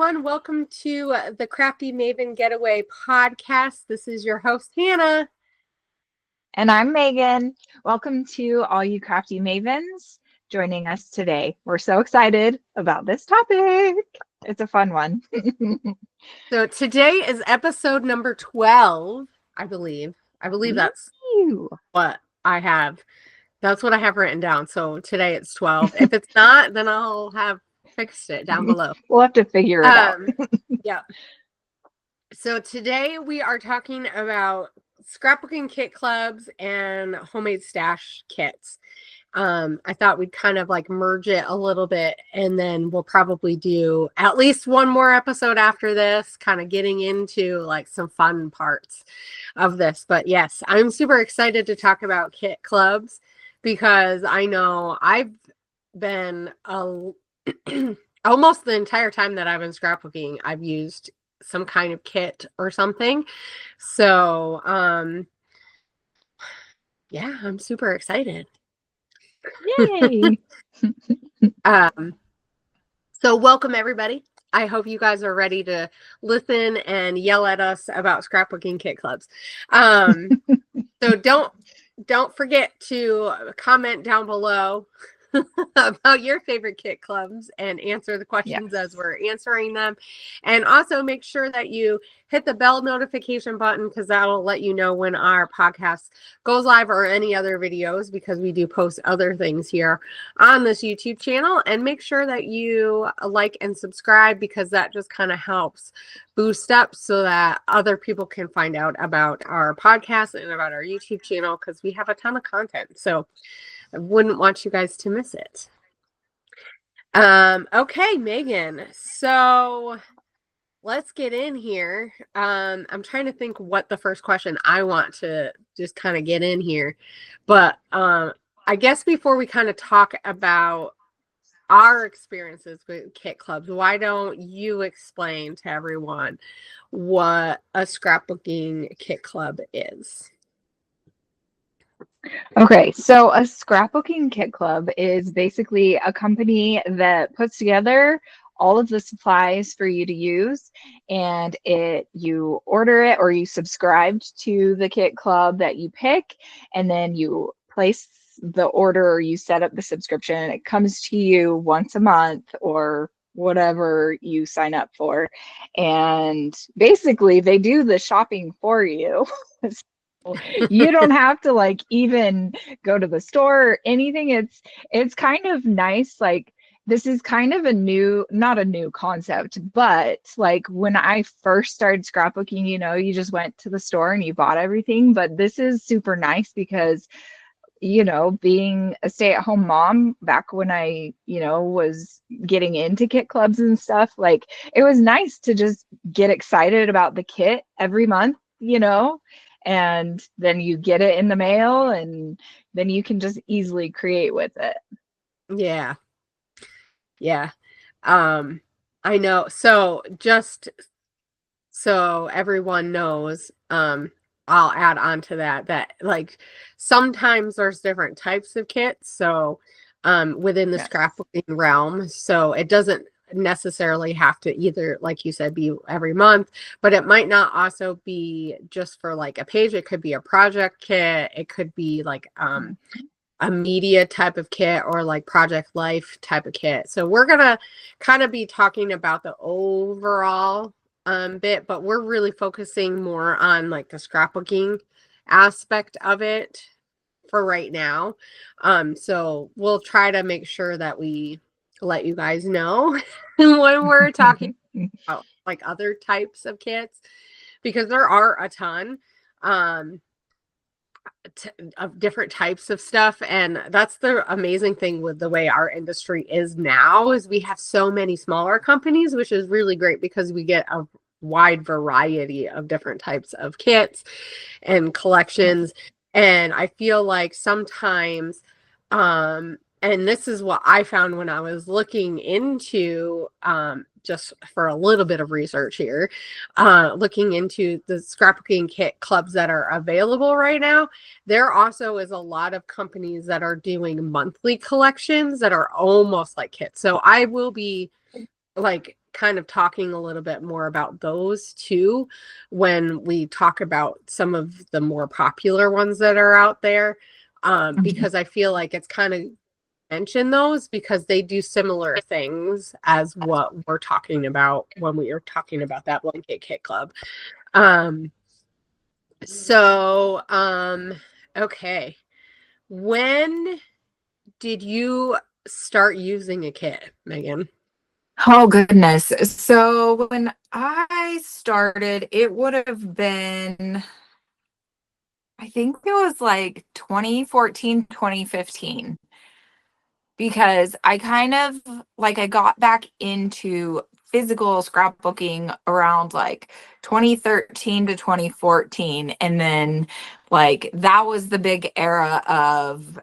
everyone. Welcome to the Crafty Maven Getaway podcast. This is your host, Hannah. And I'm Megan. Welcome to all you Crafty Mavens joining us today. We're so excited about this topic. It's a fun one. So today is episode number 12, I believe. That's what I have. That's what I have written down. So today it's 12. If it's not, then I'll have fixed it down below. We'll have to figure it out. Yeah. So today we are talking about scrapbooking kit clubs and homemade stash kits. I thought we'd kind of like merge it a little bit, and then we'll probably do at least one more episode after this, kind of getting into like some fun parts of this. But yes, I'm super excited to talk about kit clubs because I know I've been almost the entire time that I've been scrapbooking, I've used some kind of kit or something. So, yeah, I'm super excited. Yay! So welcome everybody. I hope you guys are ready to listen and yell at us about scrapbooking kit clubs. So don't forget to comment down below about your favorite kit clubs and answer the questions as we're answering them. And also make sure that you hit the bell notification button because that'll let you know when our podcast goes live or any other videos, because we do post other things here on this YouTube channel. And make sure that you like and subscribe because that just kind of helps boost up so that other people can find out about our podcast and about our YouTube channel, because we have a ton of content. So I wouldn't want you guys to miss it. Okay, Megan. So let's get in here. I'm trying to think what the first question I want to just kind of get in here. But I guess before we kind of talk about our experiences with kit clubs, why don't you explain to everyone what a scrapbooking kit club is? Okay, so a scrapbooking kit club is basically a company that puts together all of the supplies for you to use, and you order it or you subscribed to the kit club that you pick, and then you place the order or you set up the subscription, and it comes to you once a month or whatever you sign up for. And basically they do the shopping for you. You don't have to like even go to the store or anything. It's kind of nice. Like, this is kind of not a new concept, but like when I first started scrapbooking, you just went to the store and you bought everything. But this is super nice because, being a stay-at-home mom back when I, was getting into kit clubs and stuff, like it was nice to just get excited about the kit every month, and then you get it in the mail and then you can just easily create with it. Yeah. I know. So just so everyone knows, I'll add on to that like sometimes there's different types of kits. So within the scrapbooking realm, so it doesn't necessarily have to either, like you said, be every month, but it might not also be just for like a page. It could be a project kit. It could be like a media type of kit or like project life type of kit. So we're gonna kind of be talking about the overall bit, but we're really focusing more on like the scrapbooking aspect of it for right now. So we'll try to make sure that we let you guys know when we're talking about like other types of kits, because there are a ton of different types of stuff. And that's the amazing thing with the way our industry is now, is we have so many smaller companies, which is really great because we get a wide variety of different types of kits and collections. And I feel like sometimes and this is what I found when I was looking into, just for a little bit of research here, looking into the scrapbooking kit clubs that are available right now. There also is a lot of companies that are doing monthly collections that are almost like kits. So I will be like kind of talking a little bit more about those too when we talk about some of the more popular ones that are out there, because I feel like it's kind of mention those because they do similar things as what we're talking about when we are talking about that blanket kit club. Okay. When did you start using a kit, Megan? Oh, goodness. So when I started, it would have been, I think it was like 2014, 2015, because I kind of like I got back into physical scrapbooking around like 2013 to 2014. And then like that was the big era of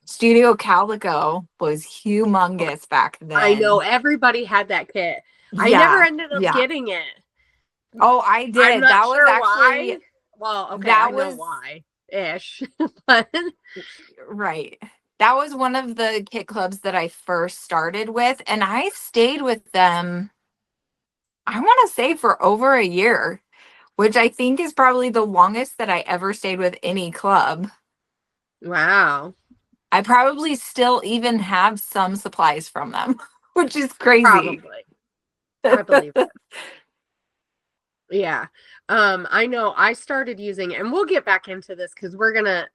Studio Calico was humongous back I know then. everybody had that kit. I never Yeah, ended up yeah. getting it. Oh, I I'm did. not That was sure actually why. Well, okay, I that know was why ish, but right. That was one of the kit clubs that I first started with, and I stayed with them, I want to say, for over a year, which I think is probably the longest that I ever stayed with any club. wow, I probably still even have some supplies from them, which is crazy. probably. I believe it. Yeah. I know I started using, and we'll get back into this because we're gonna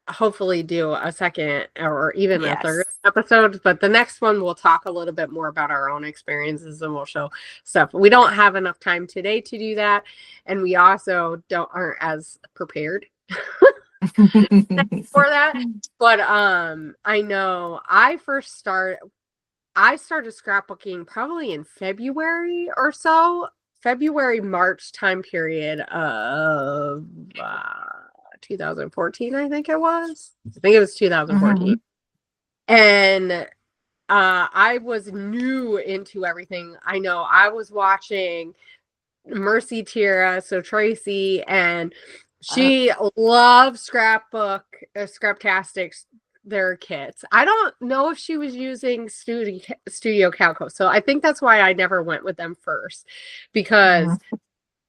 hopefully do a second or even a Yes. third episode, but the next one we'll talk a little bit more about our own experiences and we'll show stuff. We don't have enough time today to do that, and we also aren't as prepared for that. But I know I started scrapbooking probably in February or so, February, March time period of 2014, I think it was. I think it was 2014. And I was new into everything. I know I was watching Mercy Tira, so Tracy, and she loves Scraptastics, their kits. I don't know if she was using Studio Calco, so I think that's why I never went with them first, because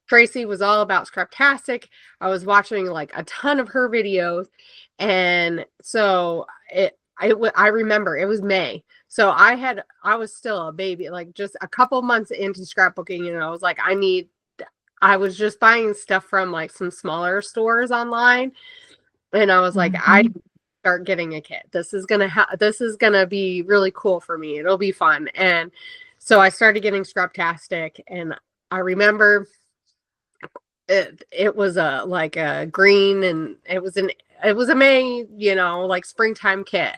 Tracy was all about Scraptastic. I was watching like a ton of her videos, and so I remember it was May. So I was still a baby, like just a couple months into scrapbooking, and I was like, I was just buying stuff from like some smaller stores online, and I was like, I start getting a kit. This is gonna be really cool for me. It'll be fun. And so I started getting Scraptastic, and I remember it was like a green, and it was a May, like springtime kit.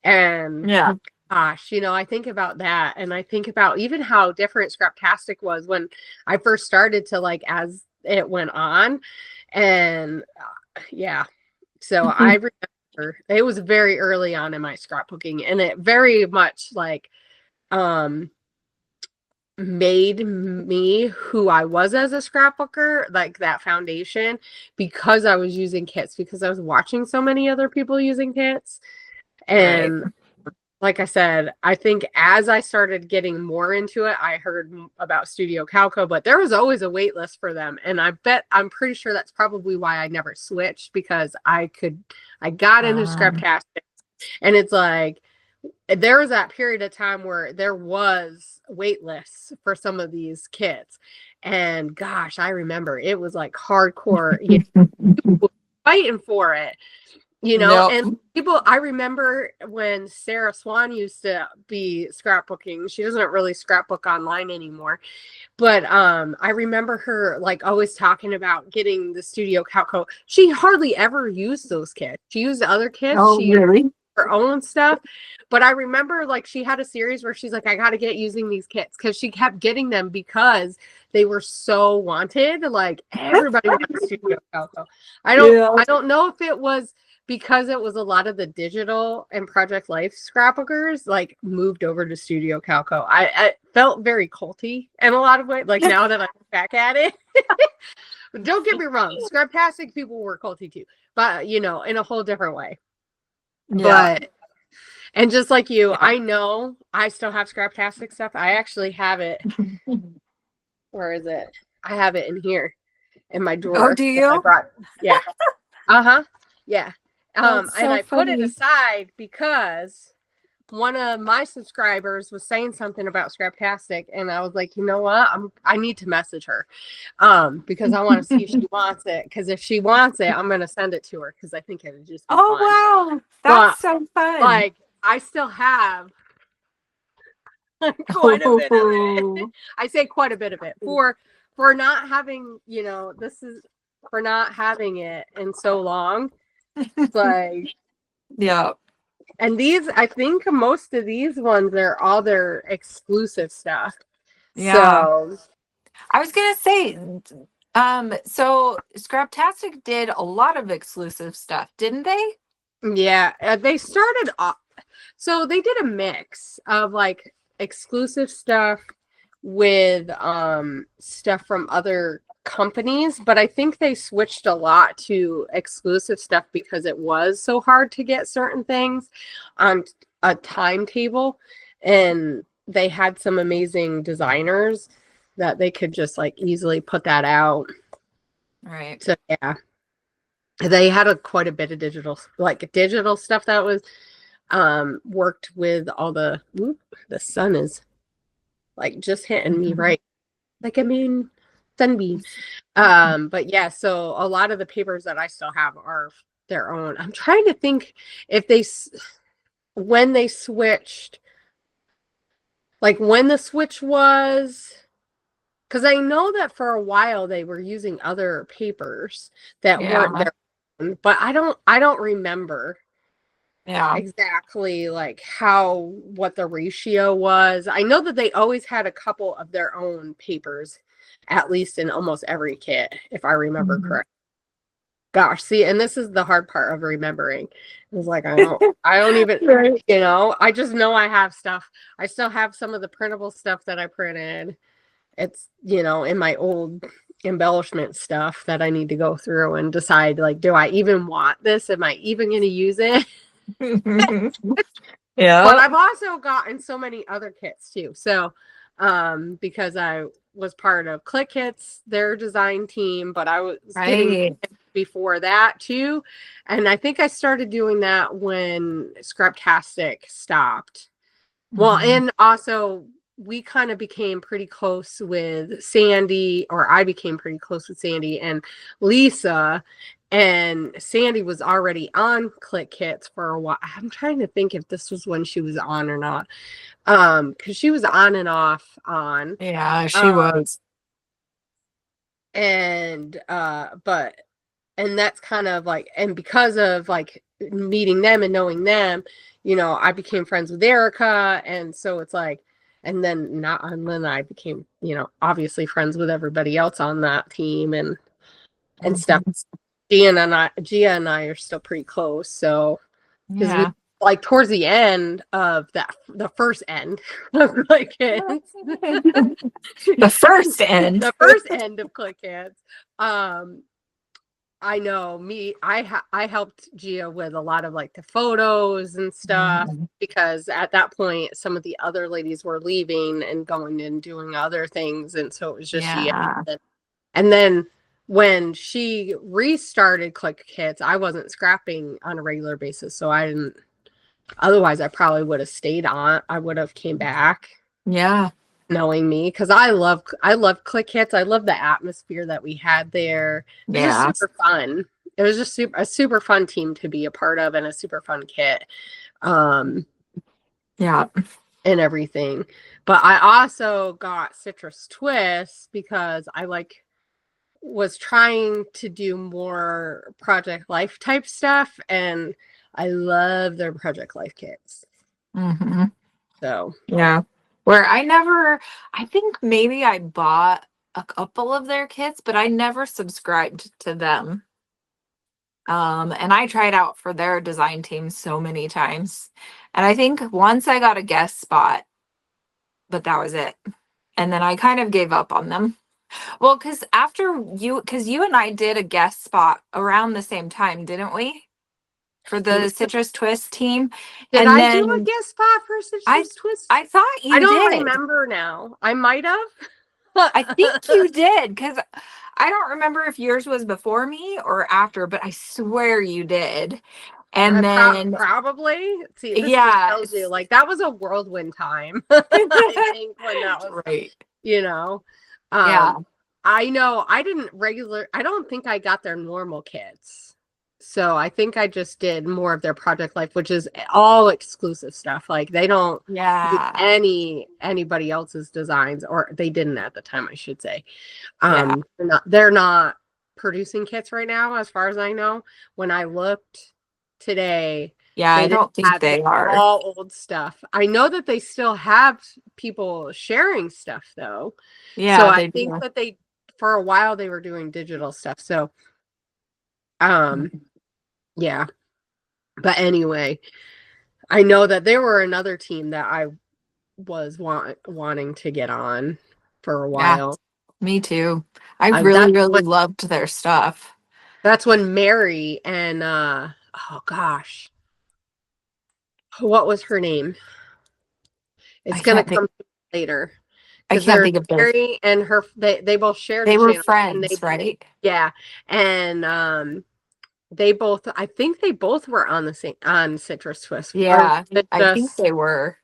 And Yeah. gosh, I think about that, and I think about even how different Scraptastic was when I first started to like as it went on. And yeah, so I remember it was very early on in my scrapbooking, and it very much like made me who I was as a scrapbooker, like that foundation, because I was using kits, because I was watching so many other people using kits. And like I said, I think as I started getting more into it, I heard about Studio Calco, but there was always a wait list for them. And I'm pretty sure that's probably why I never switched, because I got into Scraptastic, and it's like, there was that period of time where there was wait lists for some of these kits. And gosh, I remember it was like hardcore, fighting for it. And people, I remember when Sarah Swan used to be scrapbooking. She doesn't really scrapbook online anymore, but I remember her like always talking about getting the Studio Calco. She hardly ever used those kits. She used other kits. She used her own stuff. But I remember like she had a series where she's like, I got to get using these kits, because she kept getting them because they were so wanted. Like everybody wanted Studio Calco. I don't know if it was because it was a lot of the digital and Project Life scrapbookers like moved over to Studio Calco. I felt very culty in a lot of ways. Like now that I'm back at it, don't get me wrong, Scraptastic people were culty too, but in a whole different way. Yeah. But And just like you, Yeah. I know I still have Scraptastic stuff. I actually have it. Where is it? I have it in here in my Oh, drawer do that I you? brought. Yeah. Uh-huh. Yeah. That's And so I put it funny. aside because one of my subscribers was saying something about Scraptastic, and I was like, you know what? I need to message her. Because I want to see if she wants it. Because if she wants it, I'm gonna send it to her because I think it would just be fun. Oh, wow. But That's so fun. like I still have quite a bit of it. Oh, I say quite a bit of it for not having, this is for not having it in so long. It's like, yeah. and these, I think most of these ones are all their exclusive stuff. Yeah. So I was gonna say, so Scraptastic did a lot of exclusive stuff, didn't they? yeah, they started off. So they did a mix of like exclusive stuff with stuff from other companies, but I think they switched a lot to exclusive stuff because it was so hard to get certain things on a timetable, and they had some amazing designers that they could just like easily put that out. Right. So yeah, they had quite a bit of digital stuff that was worked with all the sun is like just hitting me right. Like, I mean, sunbeam. But yeah, so a lot of the papers that I still have are their own. I'm trying to think if when they switched, like when the switch was, because I know that for a while they were using other papers that weren't Yeah. their own, but I don't remember Yeah. exactly like what the ratio was. I know that they always had a couple of their own papers, at least in almost every kit, if I remember Mhm. correct. Gosh, see, and this is the hard part of remembering. It's like I don't even, Right. I just know I have stuff. I still have some of the printable stuff that I printed. It's, in my old embellishment stuff that I need to go through and decide, like, do I even want this? Am I even going to use it? But Yeah. I've also gotten so many other kits too. So, because I was part of Click Kits, their design team, but I was getting Right. before that too. And I think I started doing that when Scraptastic stopped. Well, Mhm. and also we kind of became pretty close with Sandy, or I became pretty close with Sandy and Lisa. And Sandy was already on Click Kits for a while. I'm trying to think if this was when she was on or not. Because she was on and off on. Yeah, she Um, was. and that's kind of like, and because of like meeting them and knowing them, I became friends with Erica, and so it's like, and then I became, obviously friends with everybody else on that team and stuff. Mhm. Gia and I are still pretty close, so because we Yeah. like towards the end of the first end of Click Kids, The first end. the first end of Click Kids, I know I helped Gia with a lot of like the photos and stuff, Mhm. because at that point some of the other ladies were leaving and going and doing other things, and so it was just Gia. Yeah. And then when she restarted Click Kits, I wasn't scrapping on a regular basis, so I didn't. Otherwise, I probably would have stayed on. I would have came back, Yeah. knowing me, because I love Click Hits. I love the atmosphere that we had there. It was just Yeah. super fun. It was just a super fun team to be a part of, and a super fun kit, Yeah. and everything. But I also got Citrus Twists because I was trying to do more Project Life type stuff, and I love their Project Life kits. Hmm. So Yeah. Where I think maybe I bought a couple of their kits, but I never subscribed to them. And I tried out for their design team so many times. And I think once I got a guest spot, but that was it. And then I kind of gave up on them. Well, because you and I did a guest spot around the same time, didn't we? for the Citrus Twist team. Did And I do a then guest spot for Citrus Twist? I thought you I don't did. remember now. I might have. I think you did, because I don't remember if yours was before me or after, but I swear you did. And then probably see, this just yeah, tells you like that was a whirlwind time. I think when that was right. you know. Yeah. I know I don't think I got their normal kits. So I think I just did more of their Project Life, which is all exclusive stuff. Like they don't use anybody else's designs, or they didn't at the time, I should say. They're not producing kits right now, as far as I know. When I looked today, I don't think they are. All old stuff. I know that they still have people sharing stuff though. Yeah, so I think that they, for a while, they were doing digital stuff. So yeah, but anyway, I know that there were another team that I was wanting to get on for a while. Me too. I really loved their stuff. That's when Mary and oh gosh, what was her name? It's gonna come later. I can't think of Mary and her. They both shared. They were friends, right? Yeah, and they both. I think they both were on Citrus Twist. Yeah, I think they were.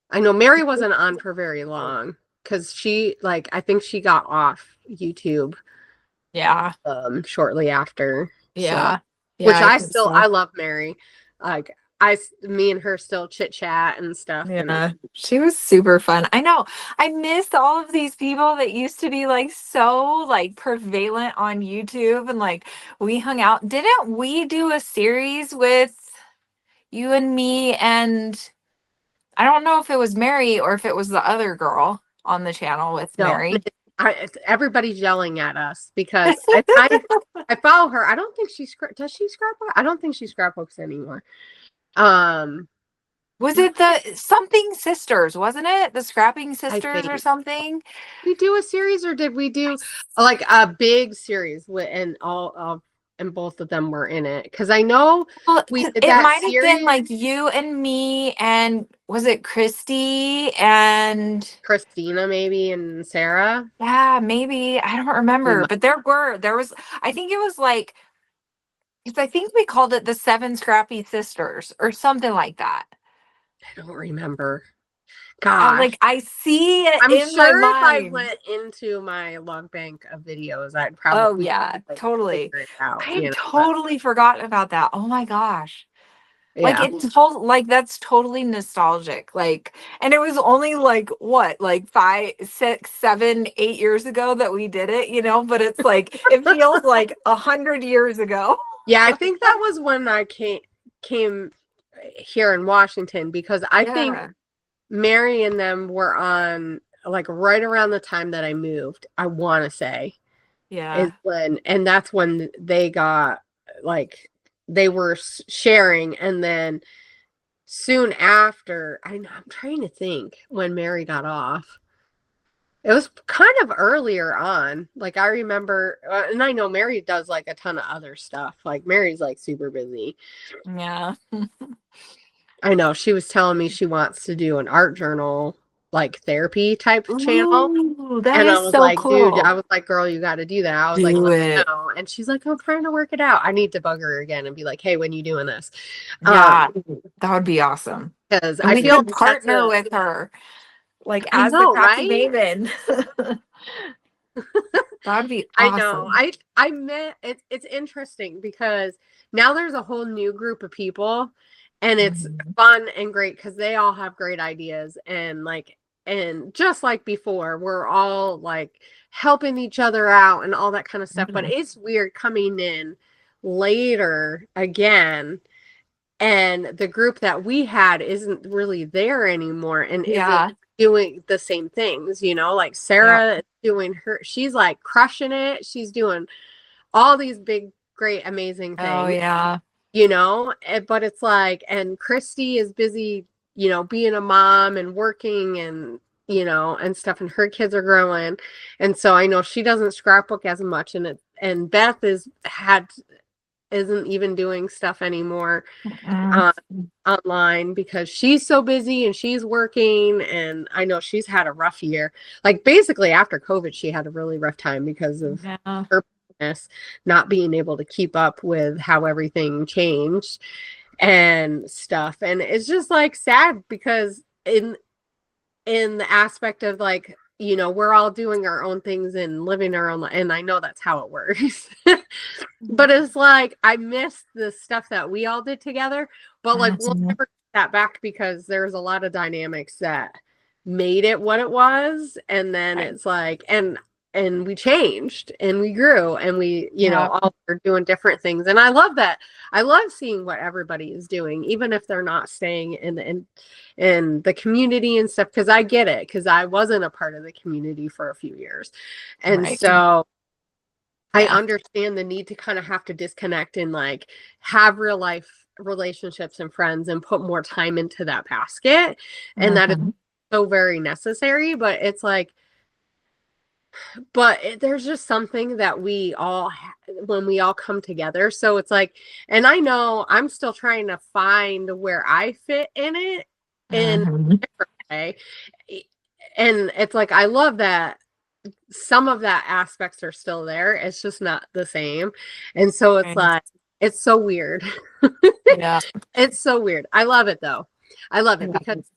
I know Mary wasn't on for very long because I think she got off YouTube. Yeah. Shortly after. Yeah. So, which I love Mary. Like me and her still chit chat and stuff. Yeah, she was super fun. I know. I miss all of these people that used to be like so like prevalent on YouTube, and like we hung out. Didn't we do a series with you and me? And I don't know if it was Mary or if it was the other girl on the channel with Mary. Everybody's yelling at us because I follow her. I don't think does she scrapbook? I don't think she scrapbooks anymore. Was it the something sisters? Wasn't it the Scrapping Sisters or something? Did we do a series, or did we do like a big series and both of them were in it? Because I know it might have been like you and me, and was it Christy and Christina maybe and Sarah? Yeah, maybe. I don't remember, but there was, I think it was like, because I think we called it the 7 Scrappy Sisters or something like that. I don't remember. Gosh. Like I see it I'm in sure my if I mind. went into my log bank of videos, I'd probably totally. figure it out, I had totally forgotten about that. Oh my gosh. Yeah. Like it's like that's totally nostalgic. Like, and it was only like what, like 5, 6, 7, 8 years ago that we did it, but it's like it feels like 100 years ago. Yeah, I think that was when I came here in Washington, because I think Mary and them were on like right around the time that I moved, I want to say. Yeah. And that's when they got like they were sharing, and then soon after, I'm trying to think when Mary got off. It was kind of earlier on. Like I remember, and I know Mary does like a ton of other stuff. Like Mary's like super busy. Yeah. I know. She was telling me she wants to do an art journal, like therapy type channel. Ooh, that and is I was so like, cool. dude, I was like, girl, you got to do that. I was like, no. And she's like, I'm trying to work it out. I need to bug her again and be like, hey, when you doing this? Yeah, that would be awesome. Because I feel partner with her, like as the Crafty Maven. That would be awesome. I know. I met it's interesting because now there's a whole new group of people, and it's fun and great because they all have great ideas, and just like before, we're all like helping each other out and all that kind of stuff. But it's weird coming in later again, and the group that we had isn't really there anymore, and isn't doing the same things, like Sarah is doing she's like crushing it. She's doing all these big, great, amazing things. Oh yeah. But it's like, and Christy is busy, being a mom and working and, and stuff, and her kids are growing. And so I know she doesn't scrapbook as much, and Beth isn't even doing stuff anymore Mm. online because she's so busy and she's working, and I know she's had a rough year. Like basically after COVID, she had a really rough time because of Yeah. her business not being able to keep up with how everything changed and stuff. And it's just like sad because in the aspect of like, you know, we're all doing our own things and living our own and I know that's how it works. But it's like I miss the stuff that we all did together, but like we'll Mhm. never get that back because there's a lot of dynamics that made it what it was, and then Right. it's like and we changed and we grew and we, you know, Yeah. all are doing different things. And I love that. I love seeing what everybody is doing, even if they're not staying in the community and stuff, because I get it, because I wasn't a part of the community for a few years. And Right. so I Yeah. understand the need to kind of have to disconnect and like have real life relationships and friends and put more time into that basket. And that is Mhm. so very necessary. But it's like, there's just something that we all when we all come together. So it's like, and I know I'm still trying to find where I fit in it in Mhm. a different way. And it's like I love that some of that aspects are still there. It's just not the same. And so it's Right. like it's so weird. Yeah. It's so weird. I love it though. I love it Yeah. because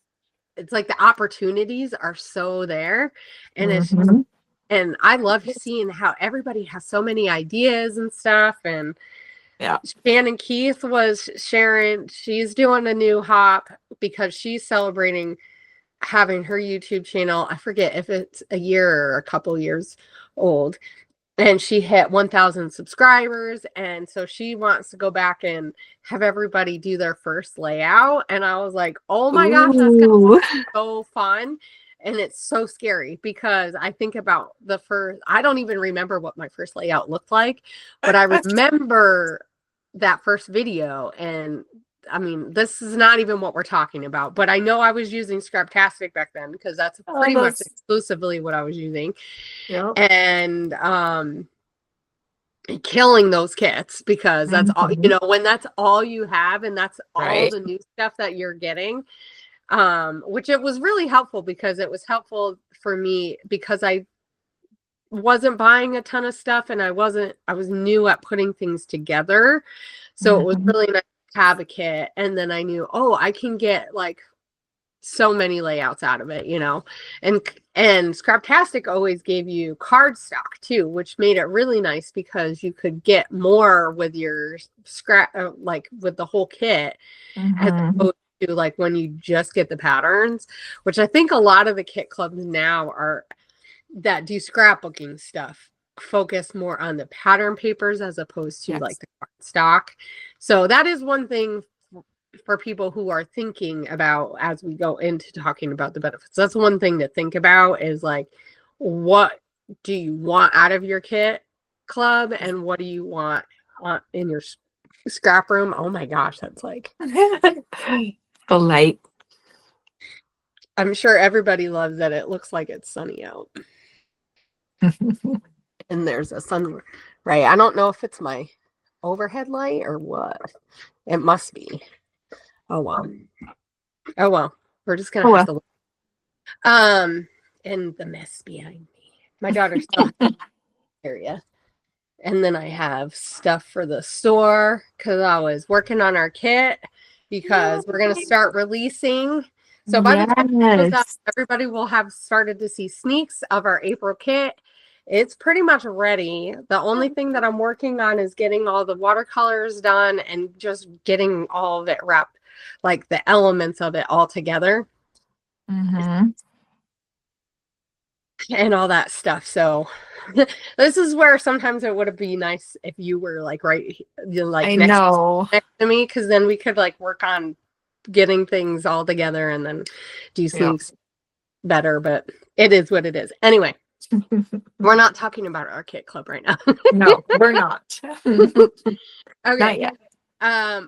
it's like the opportunities are so there, and it's Mhm. and I love seeing how everybody has so many ideas and stuff. And Yeah. Shannon Keith was sharing, she's doing a new hop because she's celebrating having her YouTube channel. I forget if it's a year or a couple years old. And she hit 1,000 subscribers. And so she wants to go back and have everybody do their first layout. And I was like, oh my gosh, that's going to Ooh. be so fun. And it's so scary because I think about I don't even remember what my first layout looked like, but I remember that first video. And I mean, this is not even what we're talking about, but I know I was using Scraptastic back then because that's Oh, pretty much that's exclusively what I was using. yep. And killing those kits because that's all, you Mhm. know, when that's all you have and that's all Right. the new stuff that you're getting, which it was really helpful because it was helpful for me because I wasn't buying a ton of stuff and I was new at putting things together. So it was Mhm. really nice to have a kit. And then I knew, oh, I can get like so many layouts out of it, you know. And Scraptastic always gave you cardstock too, which made it really nice because you could get more with your scrap, like with the whole kit, as Mhm. opposed to like when you just get the patterns, which I think a lot of the kit clubs now are that do scrapbooking stuff focus more on the pattern papers as opposed to like Yes. the cardstock. So that is one thing for people who are thinking about as we go into talking about the benefits. That's one thing to think about is like, what do you want out of your kit club and what do you want in your scrap room? Oh my gosh, that's like, The light. I'm sure everybody loves that it looks like it's sunny out and there's a sun, right? I don't know if it's my overhead light or what. It must be. Oh well. Oh well. We're just gonna Oh have well. to and the mess behind me. My daughter's still area. And then I have stuff for the store because I was working on our kit because we're gonna start releasing. So by the time it goes out, Yes. everybody will have started to see sneaks of our April kit. It's pretty much ready. The only thing that I'm working on is getting all the watercolors done and just getting all of it wrapped, like the elements of it all together Mhm. and all that stuff. So this is where sometimes it would be nice if you were like like I next know. to me, because then we could like work on getting things all together and then do Yeah. sneaks better. But it is what it is. Anyway, we're not talking about our kit club right now. No, we're not. Okay. Not yet.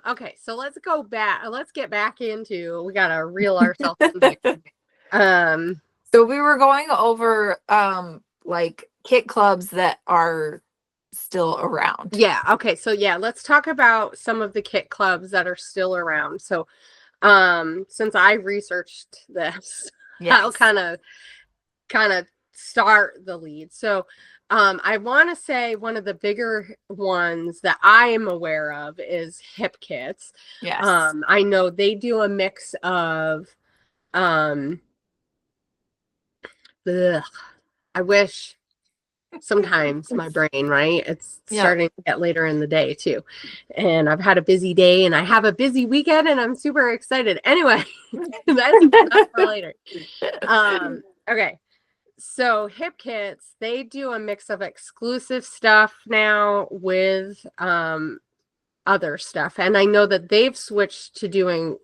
Okay, so let's go back. Let's get back into we gotta reel ourselves in here. So we were going over like kit clubs that are still around. Yeah. Okay. So yeah, let's talk about some of the kit clubs that are still around. So, since I researched this, I'll Yes. kind of start the lead. So, I want to say one of the bigger ones that I am aware of is Hip Kits. Yes. I know they do a mix of, ugh, I wish sometimes my brain, right? It's starting to get later in the day too. And I've had a busy day and I have a busy weekend and I'm super excited. Anyway, that's for later. Okay. So Hip Kits, they do a mix of exclusive stuff now with other stuff. And I know that they've switched to doing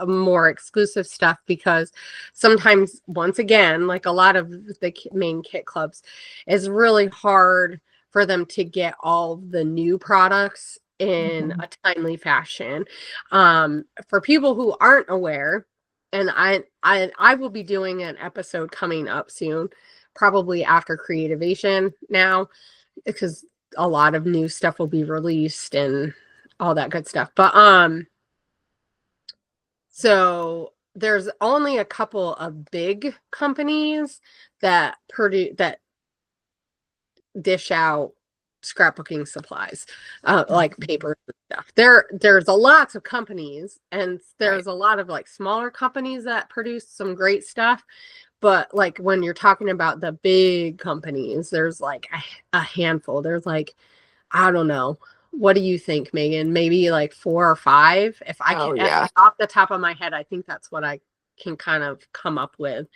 more exclusive stuff because sometimes, once again, like a lot of the main kit clubs, it's really hard for them to get all the new products in a timely fashion. For people who aren't aware, and I will be doing an episode coming up soon, probably after Creativation now, because a lot of new stuff will be released and all that good stuff. But so there's only a couple of big companies that dish out scrapbooking supplies, like paper and stuff. There's a lots of companies, and there's a lot of like smaller companies that produce some great stuff. But like when you're talking about the big companies, there's like a handful. There's like, I don't know. What do you think, Megan? Maybe like 4 or 5? If I can, off the top of my head, I think that's what I can kind of come up with.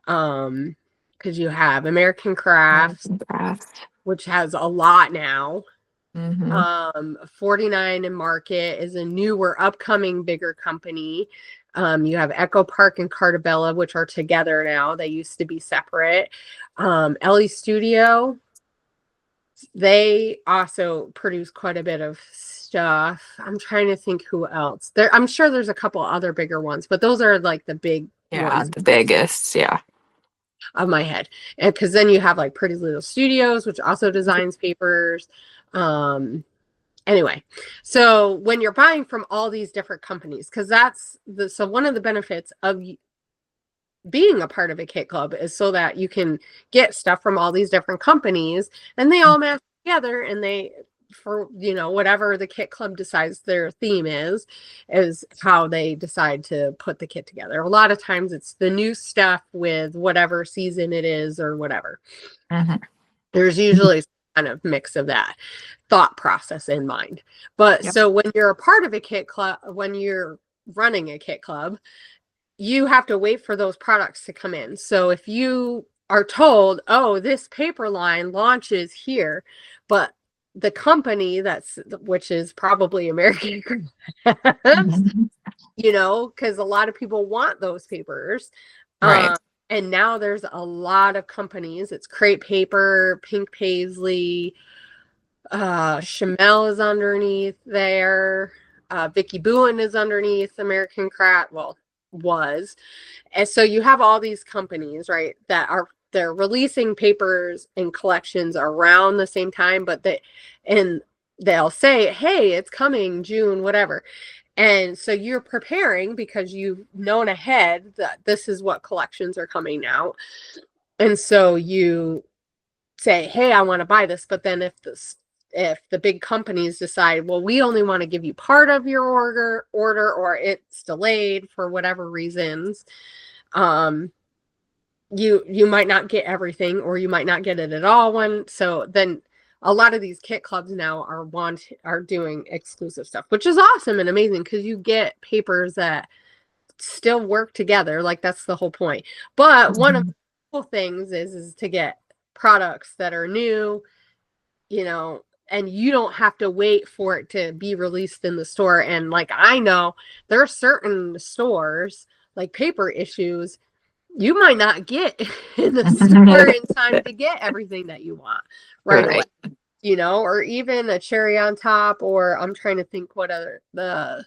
Because you have American Crafts, which has a lot now. 49 and Market is a newer, upcoming, bigger company. You have Echo Park and Cartabella, which are together now. They used to be separate. Ellie Studio, they also produce quite a bit of stuff. I'm trying to think who else. I'm sure there's a couple other bigger ones, but those are like the big ones. The biggest, of my head. And because then you have like Pretty Little Studios, which also designs papers. Anyway, so when you're buying from all these different companies, because so one of the benefits of being a part of a kit club is so that you can get stuff from all these different companies and they all match together, and they, for whatever the kit club decides their theme is how they decide to put the kit together. A lot of times it's the new stuff with whatever season it is or whatever. There's usually some kind of mix of that thought process in mind. But so when you're a part of a kit club, when you're running a kit club, you have to wait for those products to come in. So if you are told, oh, this paper line launches here, but the company which is probably American Crafts, because a lot of people want those papers. And now there's a lot of companies. It's Crepe Paper, Pink Paisley, Chamel is underneath there. Vicky Bowen is underneath American Craft. Well, was. And so you have all these companies, right, they're releasing papers and collections around the same time, but they'll say, hey, it's coming June, whatever. And so you're preparing because you've known ahead that this is what collections are coming out. And so you say, hey, I want to buy this. But then if the big companies decide, well, we only want to give you part of your order, or it's delayed for whatever reasons, you might not get everything, or you might not get it at all. So then a lot of these kit clubs now are doing exclusive stuff, which is awesome and amazing, because you get papers that still work together. Like, that's the whole point. But one of the cool things is to get products that are new, and you don't have to wait for it to be released in the store. And like, I know there are certain stores, like Paper Issues, you might not get in the store in time to get everything that you want right away, or even a Cherry on Top, or I'm trying to think what other, the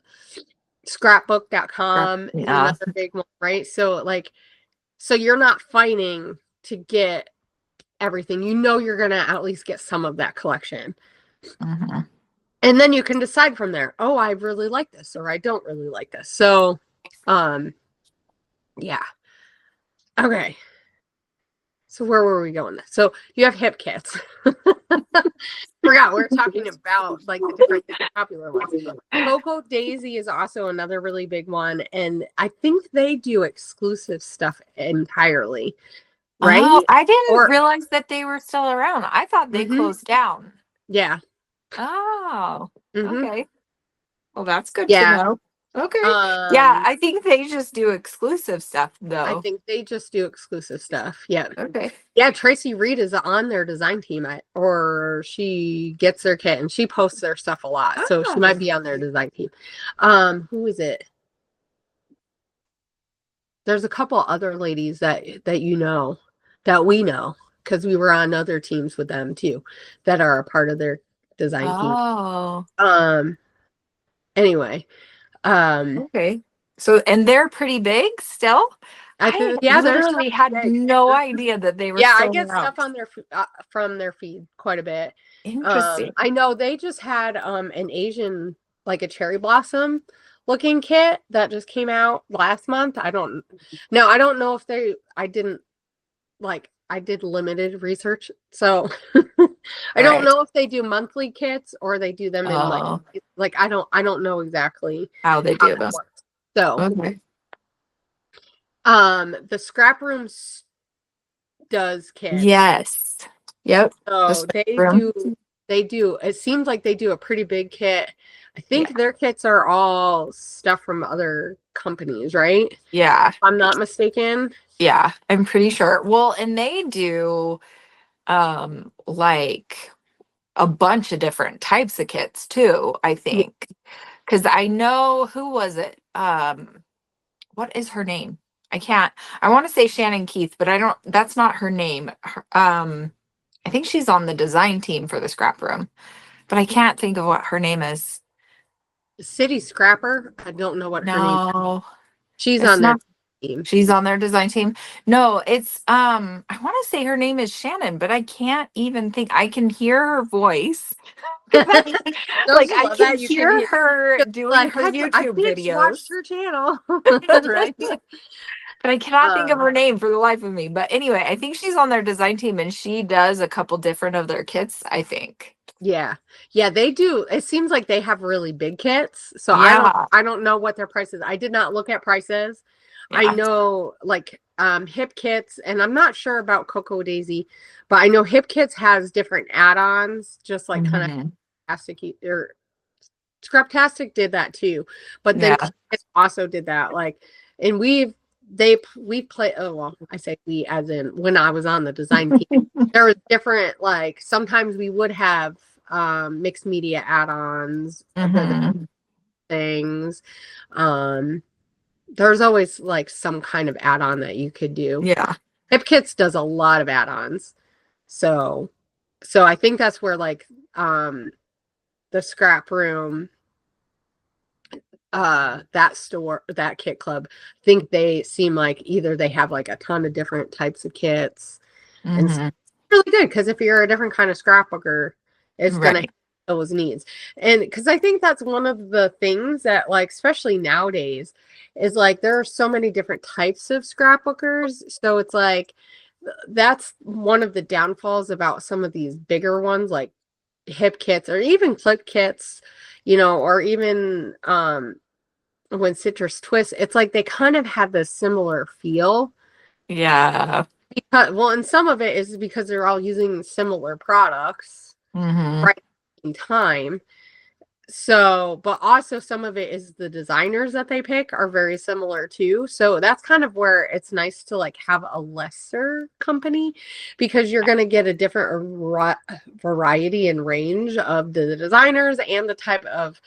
scrapbook.com is another big one, right? So you're not fighting to get everything. You know you're going to at least get some of that collection. Mhm. And then you can decide from there, oh, I really like this or I don't really like this. So, yeah. Okay. So where were we going? So you have hip kits. Forgot we're talking about like the different popular ones. Cocoa Daisy is also another really big one, and I think they do exclusive stuff entirely, right? Oh, I didn't Or realize that they were still around. I thought they closed down. yeah. Oh, Mm-hmm. okay. Well, that's good to Yeah. know. Okay. Yeah, I think they just do exclusive stuff I though. think they just do exclusive stuff. Yeah. Okay. Yeah, Tracy Reed is on their design team, or she gets their kit and she posts their stuff a lot. So she might be on their design team. Who is it? There's a couple other ladies that you know, that we know, because we were on other teams with them too, that are a part of their design team. Oh. Anyway, Okay. So, and they're pretty big still? I think they're literally had big. no idea that they were Yeah, I still get around. stuff on their from their feed quite a bit. Interesting. I know they just had an Asian, like a cherry blossom looking kit that just came out last month. I don't know if I did limited research, so I don't Right. know if they do monthly kits or they do them in Oh, like I don't know exactly how they do them. works. So Okay. the scrap room does kits. Yes. Yep. So they do. It seems like they do a pretty big kit. I think their kits are all stuff from other companies, right? Yeah. If I'm not mistaken. Yeah, I'm pretty sure. Well, and they do like a bunch of different types of kits too, I think. Because I know, who was it? What is her name? I want to say Shannon Keith, but that's not her name. I think she's on the design team for the scrap room, but I can't think of what her name is. City Scrapper. I don't know what her name is. No, She's it's on their not. team. She's on their design team. No, it's I want to say her name is Shannon, but I can't even think. I can hear her voice. Like I can hear her doing her YouTube videos. Watched her channel, right? But I cannot think of her name for the life of me. But anyway, I think she's on their design team and she does a couple different of their kits, I think. Yeah. Yeah, they do. It seems like they have really big kits. So Yeah. I don't know what their price is. I did not look at prices. Yeah. I know like hip kits, and I'm not sure about Cocoa Daisy, but I know hip kits has different add-ons, just like kind of plastic or Scraptastic did that too. But then Kits also did that. Like, and we play, oh well, I say we as in when I was on the design team, there was different, like sometimes we would have mixed media add-ons, things. There's always like some kind of add-on that you could do. Yeah. Hip Kits does a lot of add-ons. So I think that's where like the scrap room, that store, that kit club, I think they seem like either they have like a ton of different types of kits, and it's really good because if you're a different kind of scrapbooker, it's gonna have those needs. And because I think that's one of the things that, like, especially nowadays, is like there are so many different types of scrapbookers, so it's like that's one of the downfalls about some of these bigger ones like hip kits or even clip kits, or even when Citrus Twist, it's like they kind of have this similar feel. Yeah. Well, and some of it is because they're all using similar products right in time. So, but also some of it is the designers that they pick are very similar too. So that's kind of where it's nice to like have a lesser company, because you're going to get a different variety and range of the designers and the type of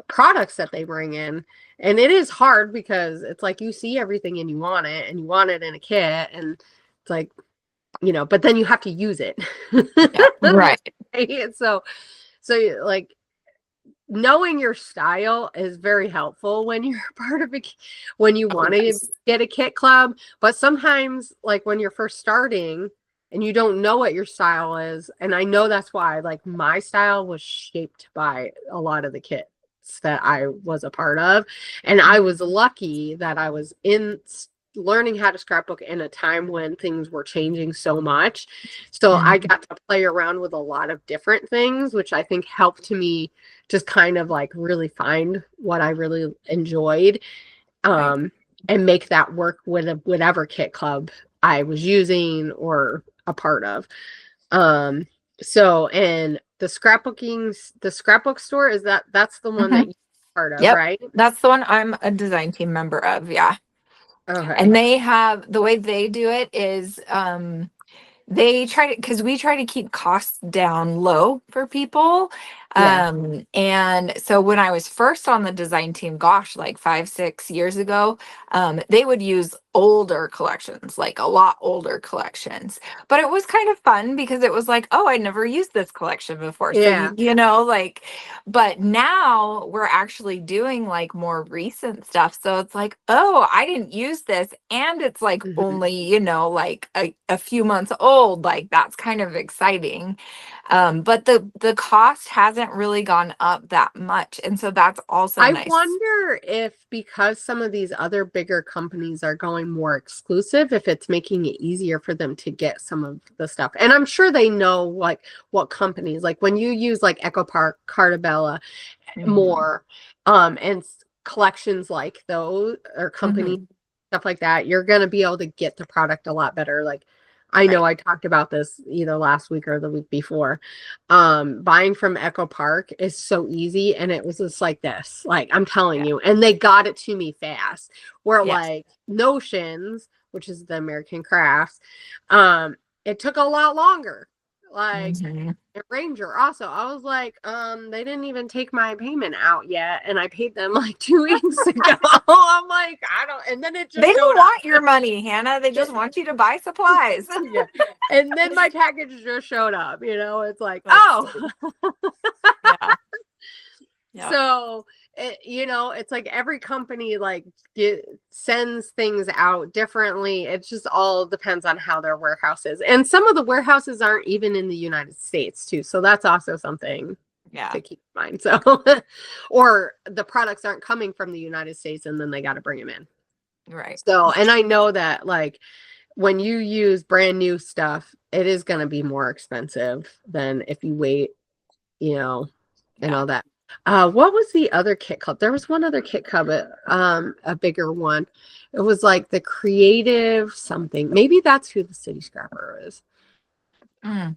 products that they bring in. And it is hard because it's like you see everything and you want it in a kit, and it's like, but then you have to use it. Right. So like knowing your style is very helpful when you're part of when you want to get a kit club. But sometimes, like when you're first starting, and you don't know what your style is. And I know that's why, like, my style was shaped by a lot of the kits that I was a part of. And I was lucky that I was in learning how to scrapbook in a time when things were changing so much. So I got to play around with a lot of different things, which I think helped me just kind of like really find what I really enjoyed, and make that work with whatever kit club I was using or a part of. So, and the scrapbook store, that's the one that you're part of, Yep. right? That's the one I'm a design team member of. Yeah. Okay. And they have, the way they do it is, they try to, because we try to keep costs down low for people. Yeah. And so when I was first on the design team, gosh, like 5-6 years ago, they would use older collections, like a lot older collections. But it was kind of fun because it was like, oh, I never used this collection before. Yeah. So, you know, like, but now we're actually doing like more recent stuff. So it's like, oh, I didn't use this. And it's like only, you know, like a few months old. Like that's kind of exciting. But the cost hasn't really gone up that much. And so that's also I nice. wonder if, because some of these other bigger companies are going more exclusive, if it's making it easier for them to get some of the stuff. And I'm sure they know like what companies, like when you use like Echo Park, Cartabella more, and collections like those or companies, stuff like that, you're going to be able to get the product a lot better. Like, I know I talked about this either last week or the week before. Buying from Echo Park is so easy, and it was just like this. Like, I'm telling you, and they got it to me fast. Where like Notions, which is the American Crafts, it took a lot longer. Like Ranger also, I was like, they didn't even take my payment out yet, and I paid them like 2 weeks ago. I'm like, I don't, and then it just they don't showed want up. your money, Hannah. They just want you to buy supplies. Yeah, and then my package just showed up. You know, it's like, That's oh, yeah. So you know, it's like every company like sends things out differently. It just all depends on how their warehouse is, and some of the warehouses aren't even in the United States too. So that's also something to keep in mind. So, or the products aren't coming from the United States, and then they got to bring them in. Right. So, and I know that like when you use brand new stuff, it is going to be more expensive than if you wait, you know, and all that. What was the other kit club? There was one other kit club, a bigger one. It was like the creative something. Maybe that's who the City Scrapper is. I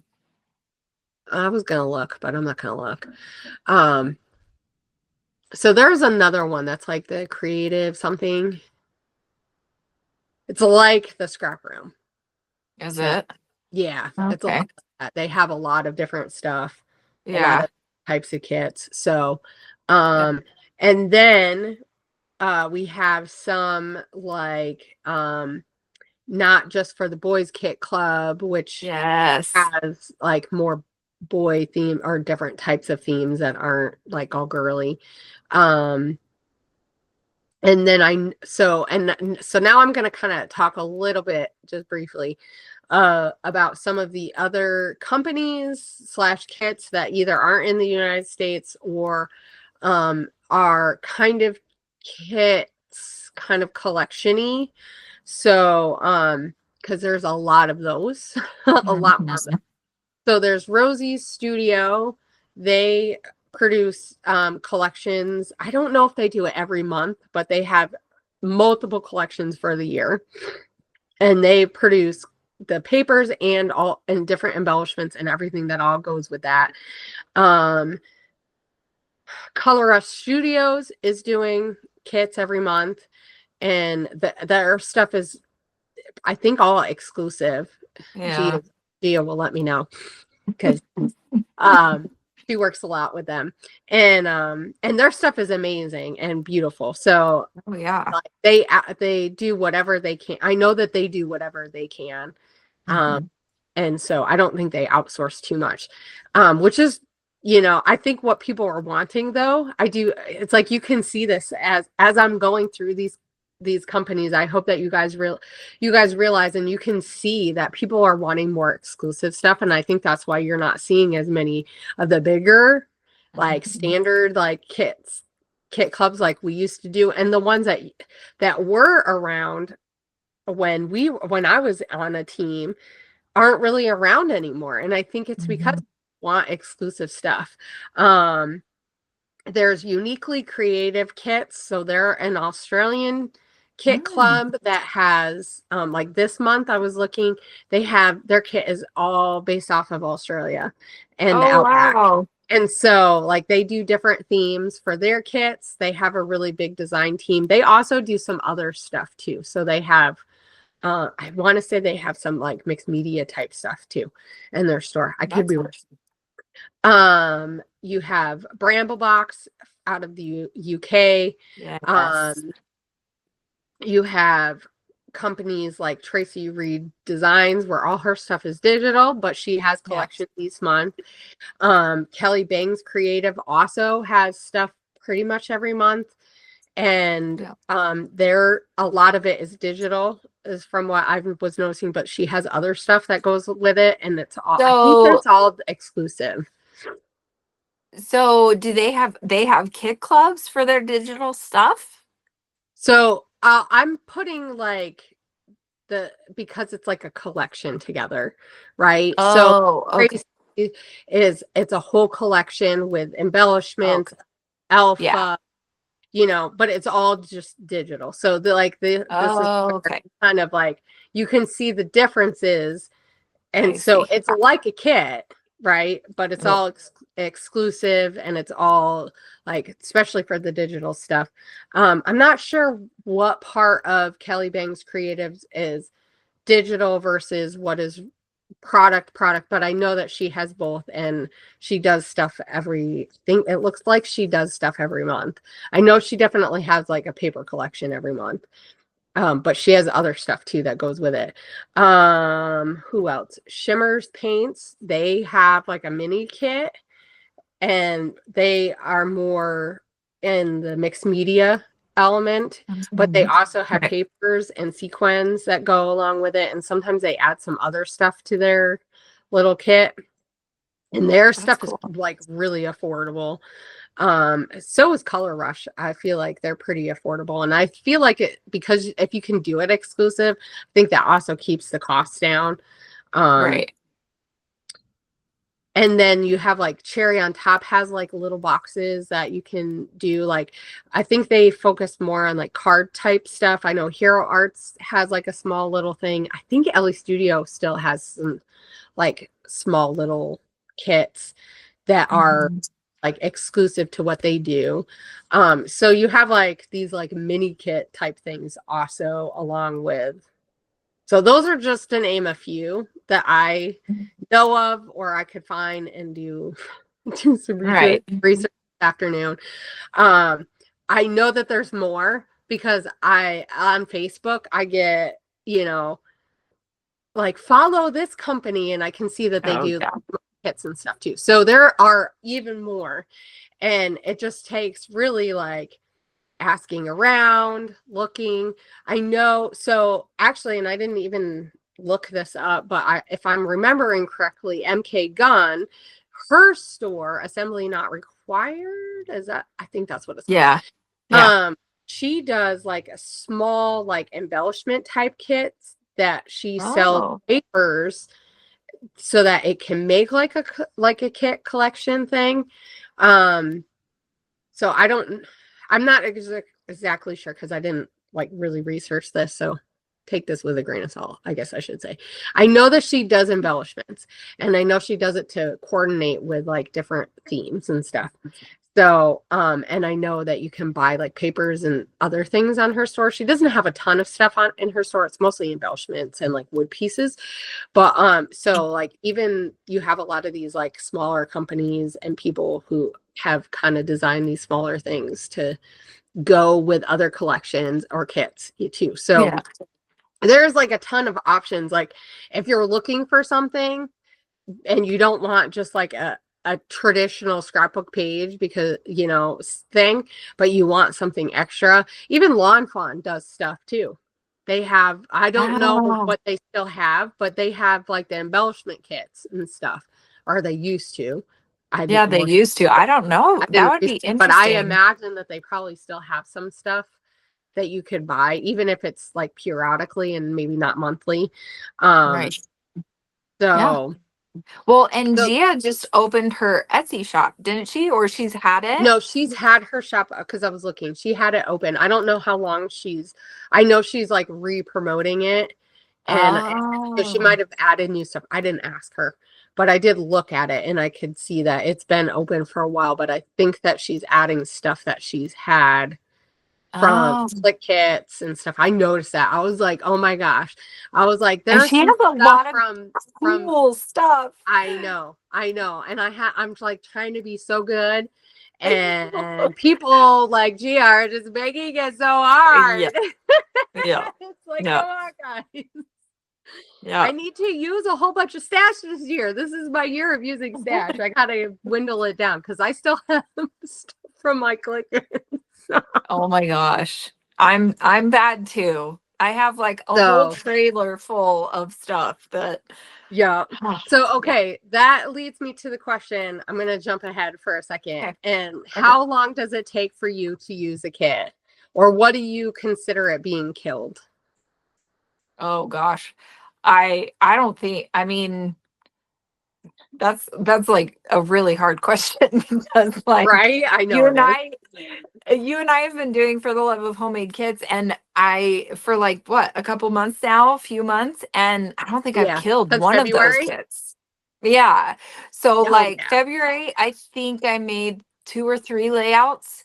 was gonna look, but I'm not gonna look. So there's another one that's like the creative something. It's like the scrap room. Is it? Yeah. Okay. It's a lot like that. They have a lot of different stuff. Yeah. A lot of types of kits. So, and then we have some like not just for the boys kit club, which has like more boy theme or different types of themes that aren't like all girly. And then so now I'm going to kind of talk a little bit just briefly about some of the other companies / kits that either aren't in the United States or are kind of kits, kind of collection-y. So, because there's a lot of those, a lot more of them. So there's Rosie's Studio. They produce collections. I don't know if they do it every month, but they have multiple collections for the year. And they produce the papers and different embellishments and everything that all goes with that. Color Us Studios is doing kits every month, and their stuff is, I think, all exclusive. Gia will let me know because she works a lot with them, and their stuff is amazing and beautiful. So like, they do whatever they can. I know that they do whatever they can. And so I don't think they outsource too much, which is, you know, I think what people are wanting though. It's like you can see this as I'm going through these companies, I hope that you guys realize and you can see that people are wanting more exclusive stuff. And I think that's why you're not seeing as many of the bigger, like standard, like kit clubs like we used to do. And the ones that were around when I was on a team aren't really around anymore. And I think it's because we want exclusive stuff. There's Uniquely Creative Kits. So they're an Australian kit club that has like this month I was looking, they have their kit is all based off of Australia and the Outback. Wow. And so like they do different themes for their kits. They have a really big design team. They also do some other stuff too. So they have I want to say they have some like mixed media type stuff too in their store. I could be wrong. You have Bramblebox out of the UK. Yes. You have companies like Tracy Reed Designs where all her stuff is digital, but she has collections each month. Kelly Bangs Creative also has stuff pretty much every month. And there a lot of it is digital is from what I was noticing, but she has other stuff that goes with it, and it's all I think that's all exclusive. So do they have kit clubs for their digital stuff? So I'm putting like because it's like a collection together, right? Oh, so okay. it's a whole collection with embellishments, alpha, you know, but it's all just digital. So this is kind of like you can see the differences, and so it's like a kit, right? But it's all exclusive, and it's all like, especially for the digital stuff. I'm not sure what part of Kelly Bangs Creatives is digital versus what is product, but I know that she has both, and she does stuff it looks like she does stuff every month. I know she definitely has like a paper collection every month. But she has other stuff too that goes with it. Who else? Shimmers Paints. They have like a mini kit, and they are more in the mixed media element, but they also have papers and sequins that go along with it. And sometimes they add some other stuff to their little kit, and their stuff is like really affordable. So is Color Rush. I feel like they're pretty affordable, and I feel like it because if you can do it exclusive, I think that also keeps the costs down. And then you have like Cherry on Top has like little boxes that you can do. Like, I think they focus more on like card type stuff. I know Hero Arts has like a small little thing. I think Ellie Studio still has some like small little kits that are like exclusive to what they do. So you have like these like mini kit type things also along with. So those are just to name a few that I know of, or I could find and do some research this afternoon. I know that there's more because on Facebook I get, you know, like follow this company, and I can see that they do kits and stuff too. So there are even more, and it just takes really like asking around, looking. I know, so actually, and I didn't even look this up, but if I'm remembering correctly, MK Gun, her store, Assembly Not Required, I think that's what it's called. She does like a small like embellishment type kits that she sells papers so that it can make like a kit collection thing. So I'm not exactly sure because I didn't like really research this. So take this with a grain of salt, I guess I should say. I know that she does embellishments, and I know she does it to coordinate with like different themes and stuff. So, and I know that you can buy like papers and other things on her store. She doesn't have a ton of stuff in her store. It's mostly embellishments and like wood pieces. But, so like even you have a lot of these like smaller companies and people who have kind of designed these smaller things to go with other collections or kits too. So there's like a ton of options. Like if you're looking for something and you don't want just like a traditional scrapbook page because, you know, thing, but you want something extra. Even Lawn Fawn does stuff too. They have, I don't know Oh, what they still have, but they have like the embellishment kits and stuff, or they used to. I yeah, didn't they look, used to. I don't know. I That didn't, would be but I interesting. imagine that they probably still have some stuff that you could buy, even if it's like periodically and maybe not monthly. Um, Right. Yeah. so, Well, and so Gia just opened her Etsy shop, didn't she? Or she's had it? no, she's had her shop because I was looking. She had it open. I don't know how long I know she's like re-promoting it. And so she Oh. might have added new stuff. I didn't ask her, but I did look at it and I could see that it's been open for a while. But I think that she's adding stuff that she's had from Oh. slick kits and stuff. I noticed that. I was like, oh my gosh. I was like, And there's she has some a stuff lot of from cool stuff. I know, I know. And I'm like trying to be so good. I know. And people like G are just making it so Yeah. hard. Yeah. It's like, Yeah. come on, guys. Yeah. I need to use a whole bunch of stash this year. This is my year of using stash. I gotta dwindle it down because I still have stuff from my clicker. Oh my gosh. I'm bad too. I have like a whole So trailer full of stuff that yeah. So yeah. okay, that leads me to the question. I'm gonna jump ahead for a second. Okay. And Okay. how long does it take for you to use a kit? Or what do you consider it being killed? Oh gosh. I don't think, I mean, that's like a really hard question because like Right? I know you it and is. I you and I have been doing For the Love of Homemade Kits, and I for like what, a couple months now, a few months, and I don't think I've Yeah. killed Since one of those February? kits. Yeah. So Oh like yeah. February, I think I made 2 or 3 layouts.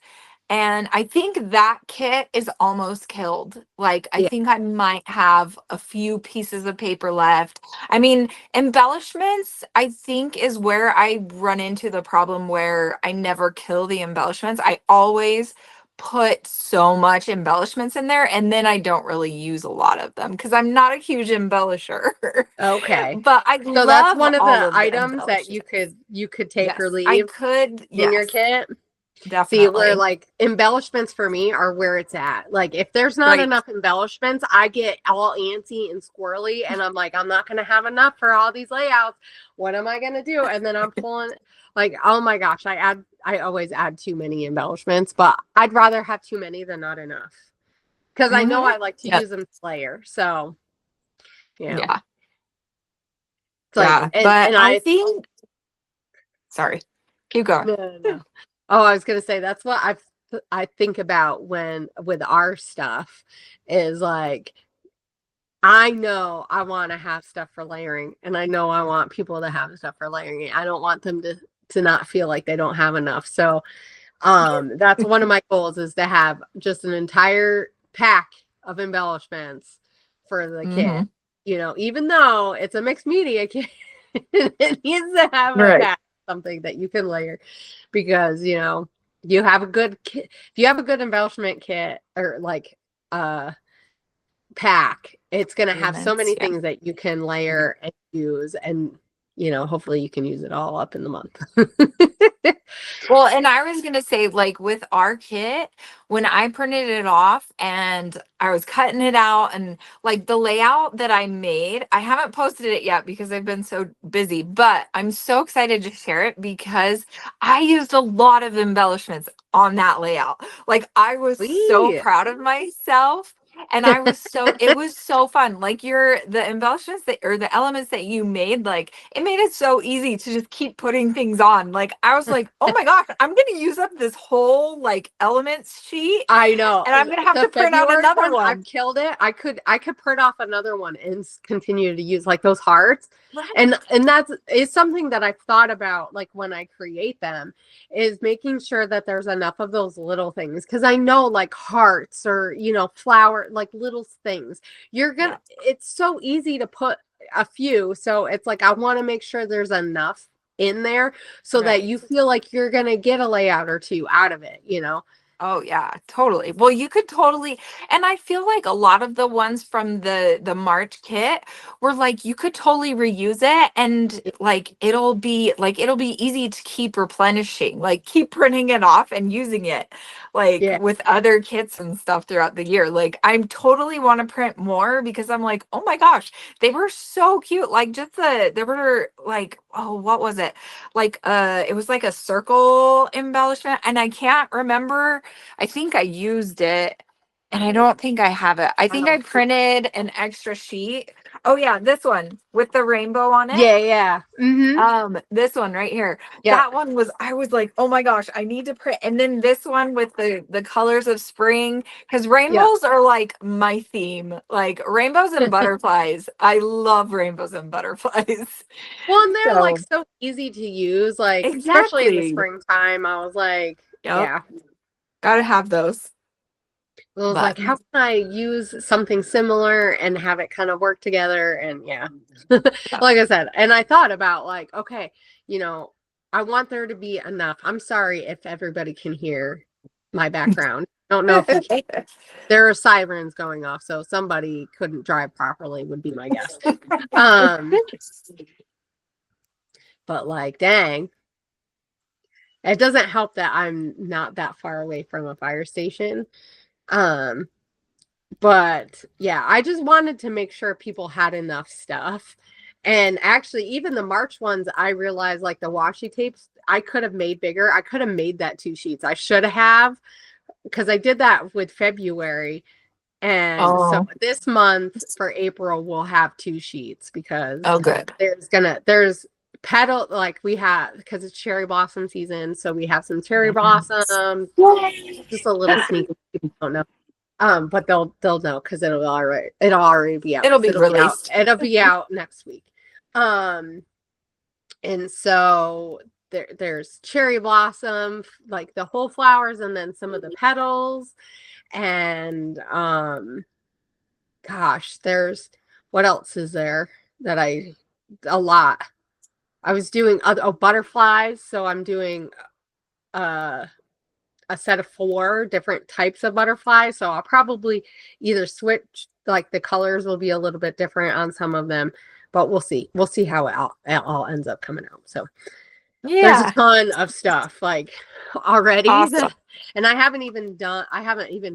And I think that kit is almost killed. Like, I Yeah. think I might have a few pieces of paper left. I mean, embellishments, I think, is where I run into the problem where I never kill the embellishments. I always put so much embellishments in there, and then I don't really use a lot of them because I'm not a huge embellisher. Okay. But I So that's love one of all the of the items that embellishments. you could take or Yes, I leave could. in your Yes, kit. See, where definitely. like embellishments for me are where it's at. Like if there's not Right. enough embellishments, I get all antsy and squirrely and I'm like, I'm not gonna have enough for all these layouts. What am I gonna do? And then I'm pulling like, oh my gosh, I always add too many embellishments, but I'd rather have too many than not enough. Because I know Hmm. I like to Yeah. use them to layer. So, you know, Yeah. it's like Yeah. But and I I think, sorry, keep going. no, no, no. Oh, I was gonna say that's what I think about when with our stuff is like I know I want to have stuff for layering, and I know I want people to have stuff for layering. I don't want them to not feel like they don't have enough. So, that's one of my goals is to have just an entire pack of embellishments for the kit. Hmm. You know, even though it's a mixed media kit, it needs to have a Right. pack, something that you can layer because, you know, you have a good kit. If you have a good embellishment kit or like pack, it's going to have so Agreements. many Yeah. things that you can layer and use and you know, hopefully you can use it all up in the month. Well, and I was gonna say, like with our kit, when I printed it off and I was cutting it out and like the layout that I made, I haven't posted it yet because I've been so busy, but I'm so excited to share it because I used a lot of embellishments on that layout. Like I was so Sweet. proud of myself. And I was so, it was so fun. Like the embellishments that, or the elements that you made, like it made it so easy to just keep putting things on. Like I was like, oh my gosh, I'm gonna use up this whole like elements sheet I know. and I'm gonna have The to print out February another one, I've one. killed it. I could print off another one and continue to use like those hearts. Right. And that's is something that I've thought about like when I create them is making sure that there's enough of those little things because I know like hearts or you know flower like little things. You're Yeah. gonna it's so easy to put a few. So it's like I want to make sure there's enough in there so that Right. you feel like you're gonna get a layout or two out of it, you know. Oh yeah, totally. Well, you could totally, and I feel like a lot of the ones from the March kit were like you could totally reuse it, and like it'll be easy to keep replenishing, like keep printing it off and using it like Yeah. with other kits and stuff throughout the year. Like I'm totally want to print more because I'm like, "Oh my gosh, they were so cute." Like just they were like, oh, what was it? Like it was like a circle embellishment, and I can't remember. I think I used it, and I don't think I have it. I think I printed an extra sheet. Oh yeah, this one with the rainbow on it. Yeah. Mm-hmm. This one right here. Yeah. That one was, I was like, oh my gosh, I need to print. And then this one with the colors of spring, because rainbows are like my theme, like rainbows and butterflies. I love rainbows and butterflies. Well, and they're like So so easy to use, like especially in the exactly. springtime. I was like, Yep. yeah. Gotta have those. I was But like, how can I use something similar and have it kind of work together? And yeah, like I said, and I thought about like, okay, you know, I want there to be enough. I'm sorry if everybody can hear my background. I don't know if you can. There are sirens going off, so somebody couldn't drive properly would be my guess. But like, dang, it doesn't help that I'm not that far away from a fire station. But yeah, I just wanted to make sure people had enough stuff. And actually, even the March ones, I realized like the washi tapes, I could have made bigger. I could have made that 2 sheets. I should have, because I did that with February. And so this month for April, we'll have 2 sheets because good. there's petal, like we have, because it's cherry blossom season. So we have some cherry blossoms, just a little sneak. People don't know. But they'll know because it'll already be out. It'll be released. It'll be out next week. And so there's cherry blossom, like the whole flowers, and then some of the petals. And gosh, there's what else is there that a lot. I was doing butterflies, so I'm doing a set of 4 different types of butterflies. So I'll probably either switch, like the colors will be a little bit different on some of them, but we'll see. We'll see how it all ends up coming out. So there's a ton of stuff like already. Awesome. And I haven't even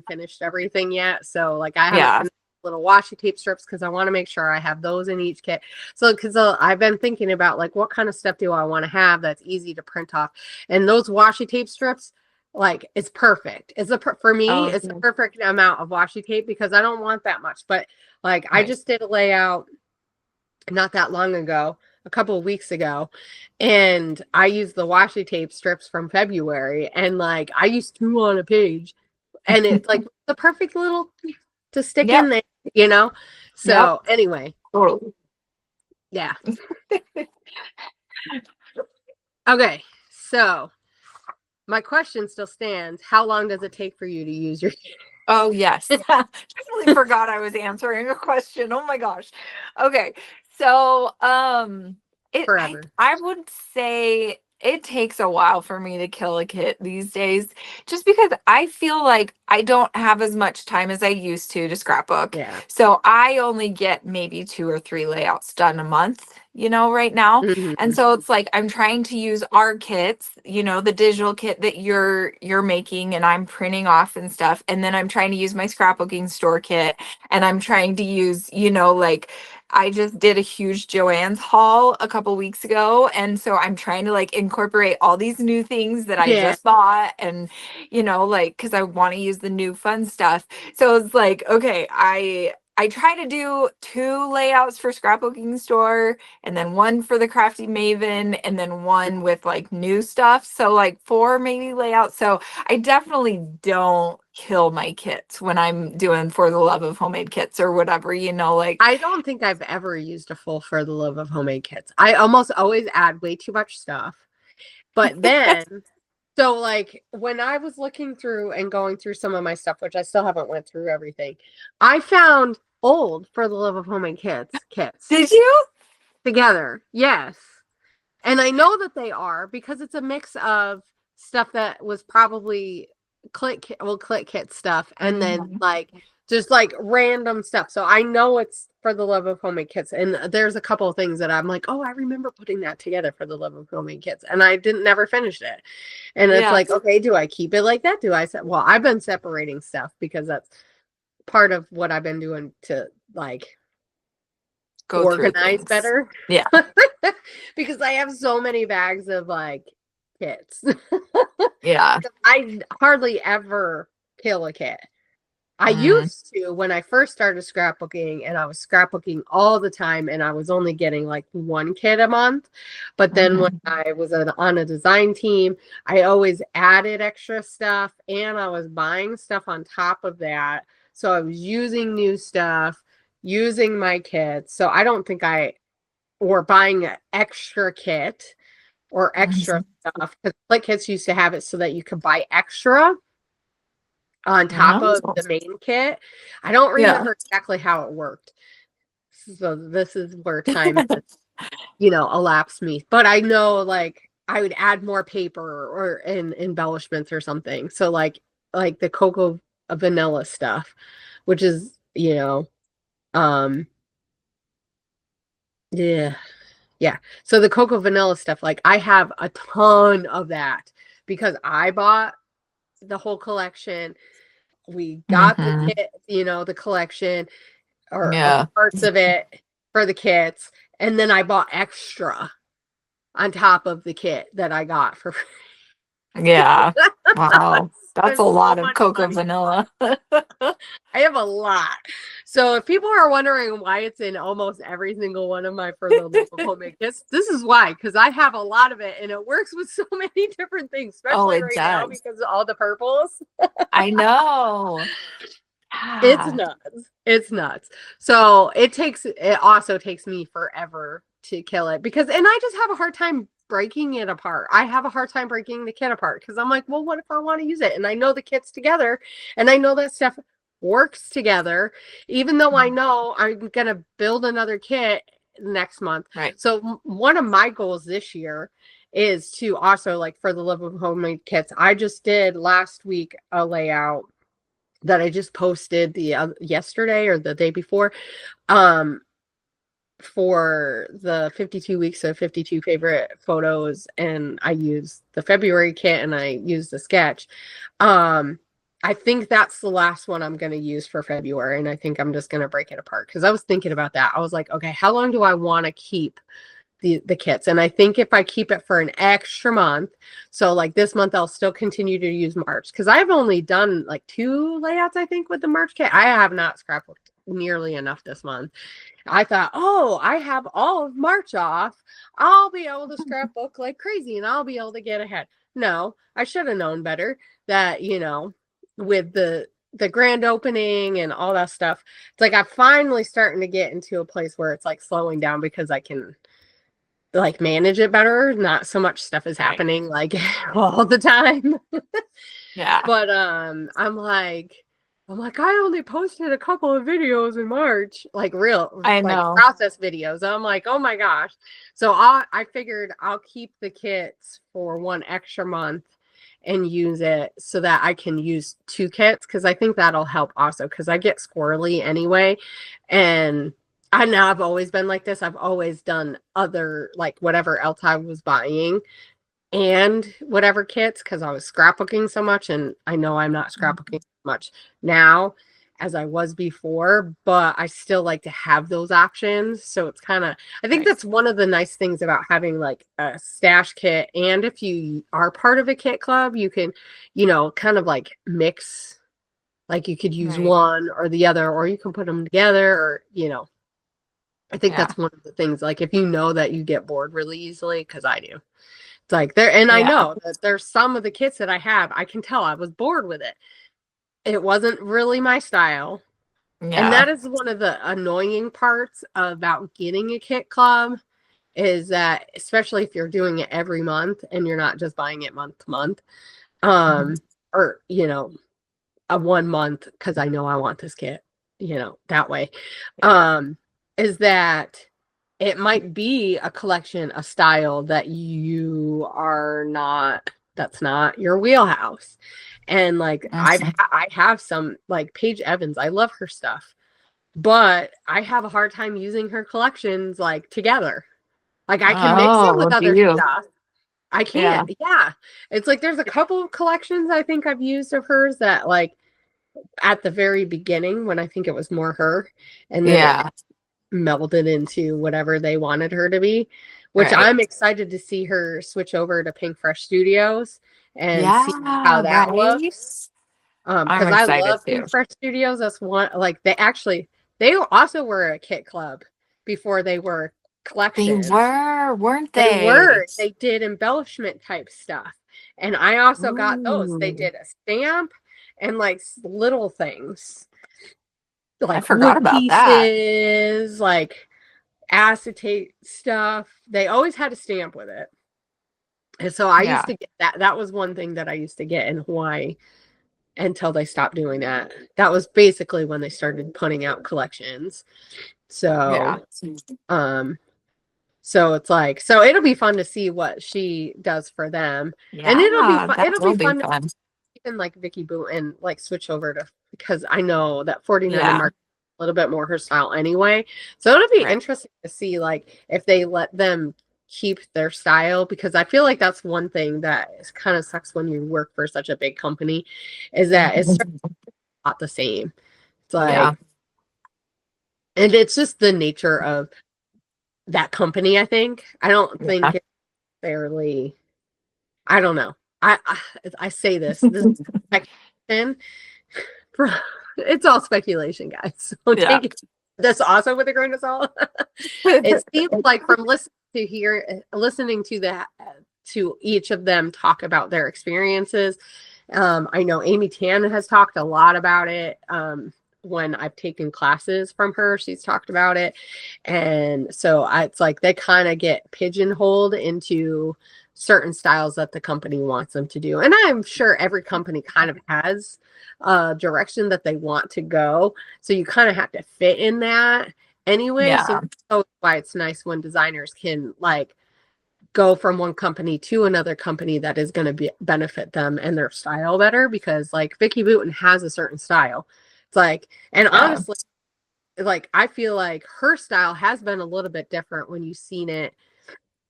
finished everything yet. So like I haven't finished little washi tape strips because I want to make sure I have those in each kit. So because I've been thinking about like what kind of stuff do I want to have that's easy to print off, and those washi tape strips, like it's perfect. For me, it's a perfect amount of washi tape because I don't want that much. But like I just did a layout not that long ago, a couple of weeks ago, and I used the washi tape strips from February, and like I used 2 on a page, and it's like the perfect little to stick in there, you know. So anyway, yeah. Okay, so my question still stands. How long does it take for you to use your... Oh, yes. I totally forgot I was answering a question. Oh my gosh. Okay. So, Forever. I would say it takes a while for me to kill a kit these days, just because I feel like I don't have as much time as I used to scrapbook. Yeah. So I only get maybe 2 or 3 layouts done a month, right now. Mm-hmm. And so it's like I'm trying to use our kits, the digital kit that you're making and I'm printing off and stuff. And then I'm trying to use my scrapbooking store kit, and I'm trying to use, like I just did a huge Joann's haul a couple weeks ago. And so I'm trying to like incorporate all these new things that I just bought, and, because I want to use the new fun stuff. So it's like, okay, I try to do 2 layouts for scrapbooking store, and then 1 for the Crafty Maven, and then 1 with like new stuff. So like 4 maybe layouts. So I definitely don't kill my kits when I'm doing For the Love of Homemade kits or whatever, like I don't think I've ever used a full For the Love of Homemade kits. I almost always add way too much stuff. But then so like when I was looking through and going through some of my stuff, which I still haven't went through everything, I found old For the Love of Homemade kits. Did you? Together. Yes. And I know that they are because it's a mix of stuff that was probably click kit stuff, and then like just like random stuff. So I know it's for the love of homemade kits, and there's a couple of things that I'm like, oh, I remember putting that together for the love of homemade kits, and I didn't never finish it. And it's like, okay, do I keep it like that? Do I say, well, I've been separating stuff because that's part of what I've been doing to like Go organize better. Yeah. Because I have so many bags of like kits. Yeah. I hardly ever kill a kit. I used to when I first started scrapbooking, and I was scrapbooking all the time, and I was only getting like one kit a month. But then when I was on a design team, I always added extra stuff, and I was buying stuff on top of that. So I was using new stuff, using my kits. So I don't think or buying an extra kit or extra stuff, because like kits used to have it so that you could buy extra on top of the main kit. I don't remember exactly how it worked. So this is where time elapsed me. But I know like I would add more paper or embellishments or something. So like the cocoa vanilla stuff, which is, yeah. So the cocoa vanilla stuff, like I have a ton of that because I bought the whole collection. We got the kit, the collection or parts of it for the kits. And then I bought extra on top of the kit that I got for free. Yeah. Wow. That's a lot of cocoa vanilla. I have a lot. So if people are wondering why it's in almost every single one of my For the Love of Homemade kits, this is why, because I have a lot of it and it works with so many different things, especially now because of all the purples. I know. It's nuts. So it also takes me forever to kill it and I just have a hard time breaking it apart. I have a hard time breaking the kit apart because I'm like, well, what if I want to use it? And I know the kit's together and I know that stuff works together, even though I know I'm going to build another kit next month. Right. So one of my goals this year is to also, like, for the Love of Homemade Kits, I just did last week a layout that I just posted yesterday or the day before, for the 52 weeks of 52 favorite photos, and I used the February kit and I used the sketch. I think that's the last one I'm going to use for February, and I think I'm just going to break it apart because I was thinking about that. I was like, okay, how long do I want to keep the kits? And I think if I keep it for an extra month, so like this month I'll still continue to use March, because I've only done like 2 layouts I think with the March kit. I have not scrapbooked nearly enough this month. I thought, oh, I have all of March off, I'll be able to scrapbook like crazy and I'll be able to get ahead. No, I should have known better that, with the grand opening and all that stuff, it's like I'm finally starting to get into a place where it's like slowing down because I can like manage it better. Not so much stuff is happening like all the time. Yeah. But I'm like, I only posted a couple of videos in March, like process videos. I'm like, oh my gosh. So I figured I'll keep the kits for one extra month and use it so that I can use 2 kits, because I think that'll help also, because I get squirrely anyway. And I know I've always been like this. I've always done other, like whatever else I was buying and whatever kits, because I was scrapbooking so much, and I know I'm not scrapbooking much now as I was before, but I still like to have those options. So it's kind of, I think that's one of the nice things about having like a stash kit. And if you are part of a kit club, you can, kind of like mix, like you could use one or the other, or you can put them together, or, I think that's one of the things, like if you know that you get bored really easily, because I do. It's like I know that there's some of the kits that I have, I can tell I was bored with it. It wasn't really my style. Yeah. And that is one of the annoying parts about getting a kit club, is that especially if you're doing it every month and you're not just buying it month to month, or, a 1 month, because I know I want this kit, that way, is that it might be a collection, a style that you are not that's not your wheelhouse. And like Mhm. I have some like Paige Evans, I love her stuff, but I have a hard time using her collections like together. Like I can mix it with Oh, do other you? stuff. I Yeah. can't. Yeah. It's like there's a couple of collections I think I've used of hers that like at the very beginning when I think it was more her, and then it Yeah. melded into whatever they wanted her to be, which Right. I'm excited to see her switch over to Pink Fresh Studios and see how Yeah, that right. looks. I'm Because I excited love too. Pink Fresh Studios. That's one like they also were a kit club before they were They collection. were, weren't They they? were. They did embellishment type stuff. And I also got those. They Ooh, did a stamp and like little things I like forgot wood about that. pieces, like acetate stuff. They always had a stamp with it. And so I used Yeah. to get that. That was one thing that I used to get in Hawaii until they stopped doing that. That was basically when they started putting out collections. Yeah. So, um, so it's like, so it'll be fun to see what she does for them. And it'll be Yeah, fun. that It'll will be be fun to fun. even like Vicky Boo and like switch over to, because I know that 49 and Yeah. Mark a little bit more her style anyway. So it'll be Right. interesting to see like if they let them keep their style, because I feel like that's one thing that is kind of sucks when you work for such a big company is that it's not the same. It's Yeah. like, and it's just the nature of that company, I think. I don't Yeah. think it's fairly, I don't know. I say this is speculation. It's all speculation, guys. So Yeah. take this also with a grain of salt. It seems like from listening to that to each of them talk about their experiences. I know Amy Tan has talked a lot about it. When I've taken classes from her, she's talked about it. And so it's like they kind of get pigeonholed into certain styles that the company wants them to do. And I'm sure every company kind of has a direction that they want to go. So you kind of have to fit in that anyway. Yeah. So that's why it's nice when designers can like go from one company to another company that is going to benefit them and their style better, because like Vicky Booten has a certain style. It's like, and Yeah. honestly, like I feel like her style has been a little bit different when you've seen it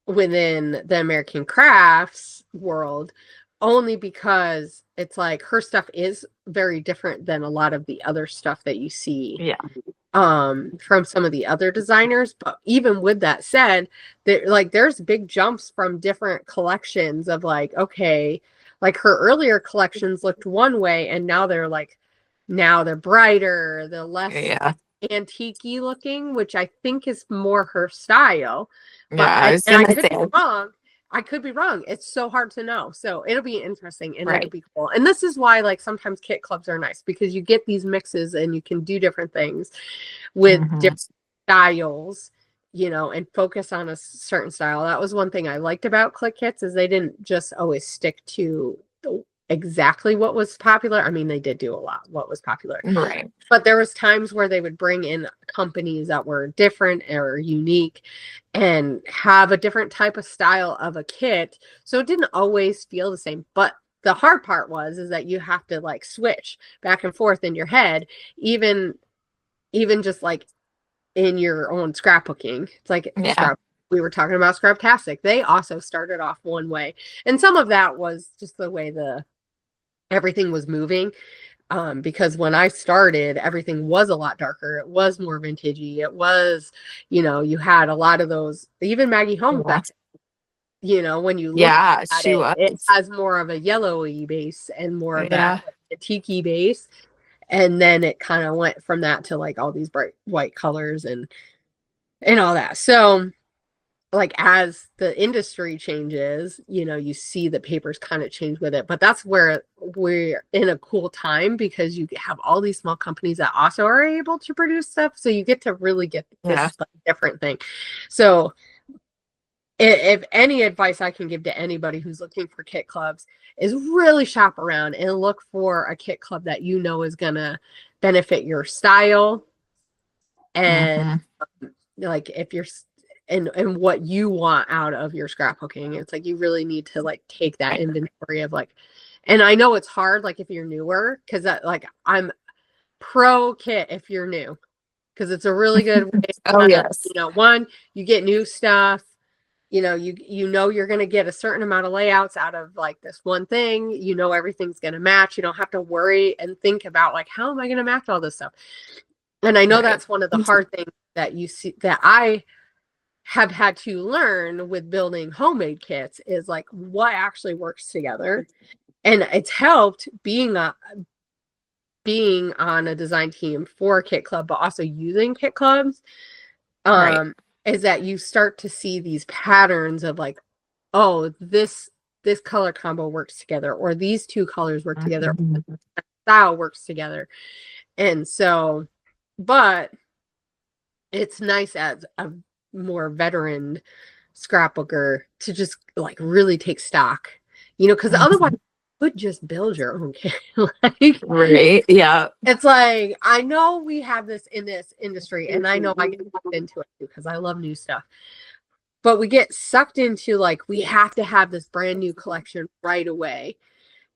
within the American crafts world, only because it's like her stuff is very different than a lot of the other stuff that you see Yeah. from some of the other designers. But even with that said, there like there's big jumps from different collections of like, okay, like her earlier collections looked one way and now they're like, now they're brighter, they're less Yeah. antique-y looking, which I think is more her style. Yeah. But I was and I gonna could be say, wrong. I could be wrong. It's so hard to know. So it'll be interesting and it'll right. be cool. And this is why like sometimes kit clubs are nice, because you get these mixes and you can do different things with Hmm. different styles, you know, and focus on a certain style. That was one thing I liked about Click Kits, is they didn't just always stick to exactly what was popular. I mean, they did do a lot what was popular, Right. but there was times where they would bring in companies that were different or unique and have a different type of style of a kit. So it didn't always feel the same. But the hard part is that you have to like switch back and forth in your head, even just like in your own scrapbooking. It's like Yeah. we were talking about Scraptastic. They also started off one way. And some of that was just the way everything was moving. Because when I started, everything was a lot darker. It was more vintagey. It was, you had a lot of those, even Maggie Holmes Yeah. back, when you look Yeah, at she it, was. it has more of a yellowy base and more of that Yeah. like, tiki base. And then it kind of went from that to like all these bright white colors and all that. So like as the industry changes, you see the papers kind of change with it. But that's where we're in a cool time, because you have all these small companies that also are able to produce stuff. So you get to really get Yeah. this like, different thing. So if any advice I can give to anybody who's looking for kit clubs is really shop around and look for a kit club that is going to benefit your style. And Hmm. like if you're and what you want out of your scrapbooking. It's like you really need to like take that inventory of like, and I know it's hard like if you're newer, because like I'm pro kit if you're new, because it's a really good way to Oh, yes. one, you get new stuff. You know you're going to get a certain amount of layouts out of like this one thing. Everything's going to match. You don't have to worry and think about like, how am I going to match all this stuff? And I know that's one of the hard things that you see that I have had to learn with building homemade kits is like what actually works together. And it's helped being on a design team for a kit club, but also using kit clubs. Is that you start to see these patterns of like, oh, this color combo works together, or these two colors work together, or the style works together. And so, but it's nice as a more veteran scrapbooker to just like really take stock, because otherwise you could just build your own kit. Right. Yeah. It's like, I know we have this in this industry, and I know I get sucked into it because I love new stuff. But we get sucked into like, we have to have this brand new collection right away.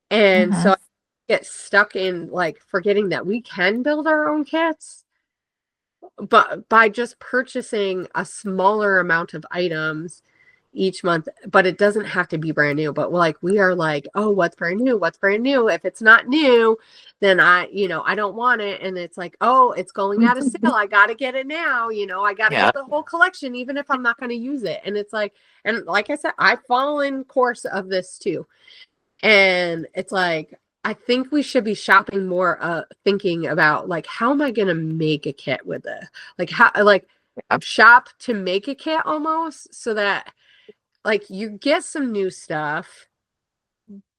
And so I get stuck in like forgetting that we can build our own kits, but by just purchasing a smaller amount of items each month, but it doesn't have to be brand new. But like, we are like, oh, what's brand new? What's brand new? If it's not new, then I don't want it. And it's like, oh, it's going out of sale. I got to get it now. I got to get the whole collection, even if I'm not going to use it. And it's like, and like I said, I fall in course of this too. And it's like, I think we should be shopping more, thinking about like, how am I going to make a kit with it? Like how, like shop to make a kit almost, so that like you get some new stuff,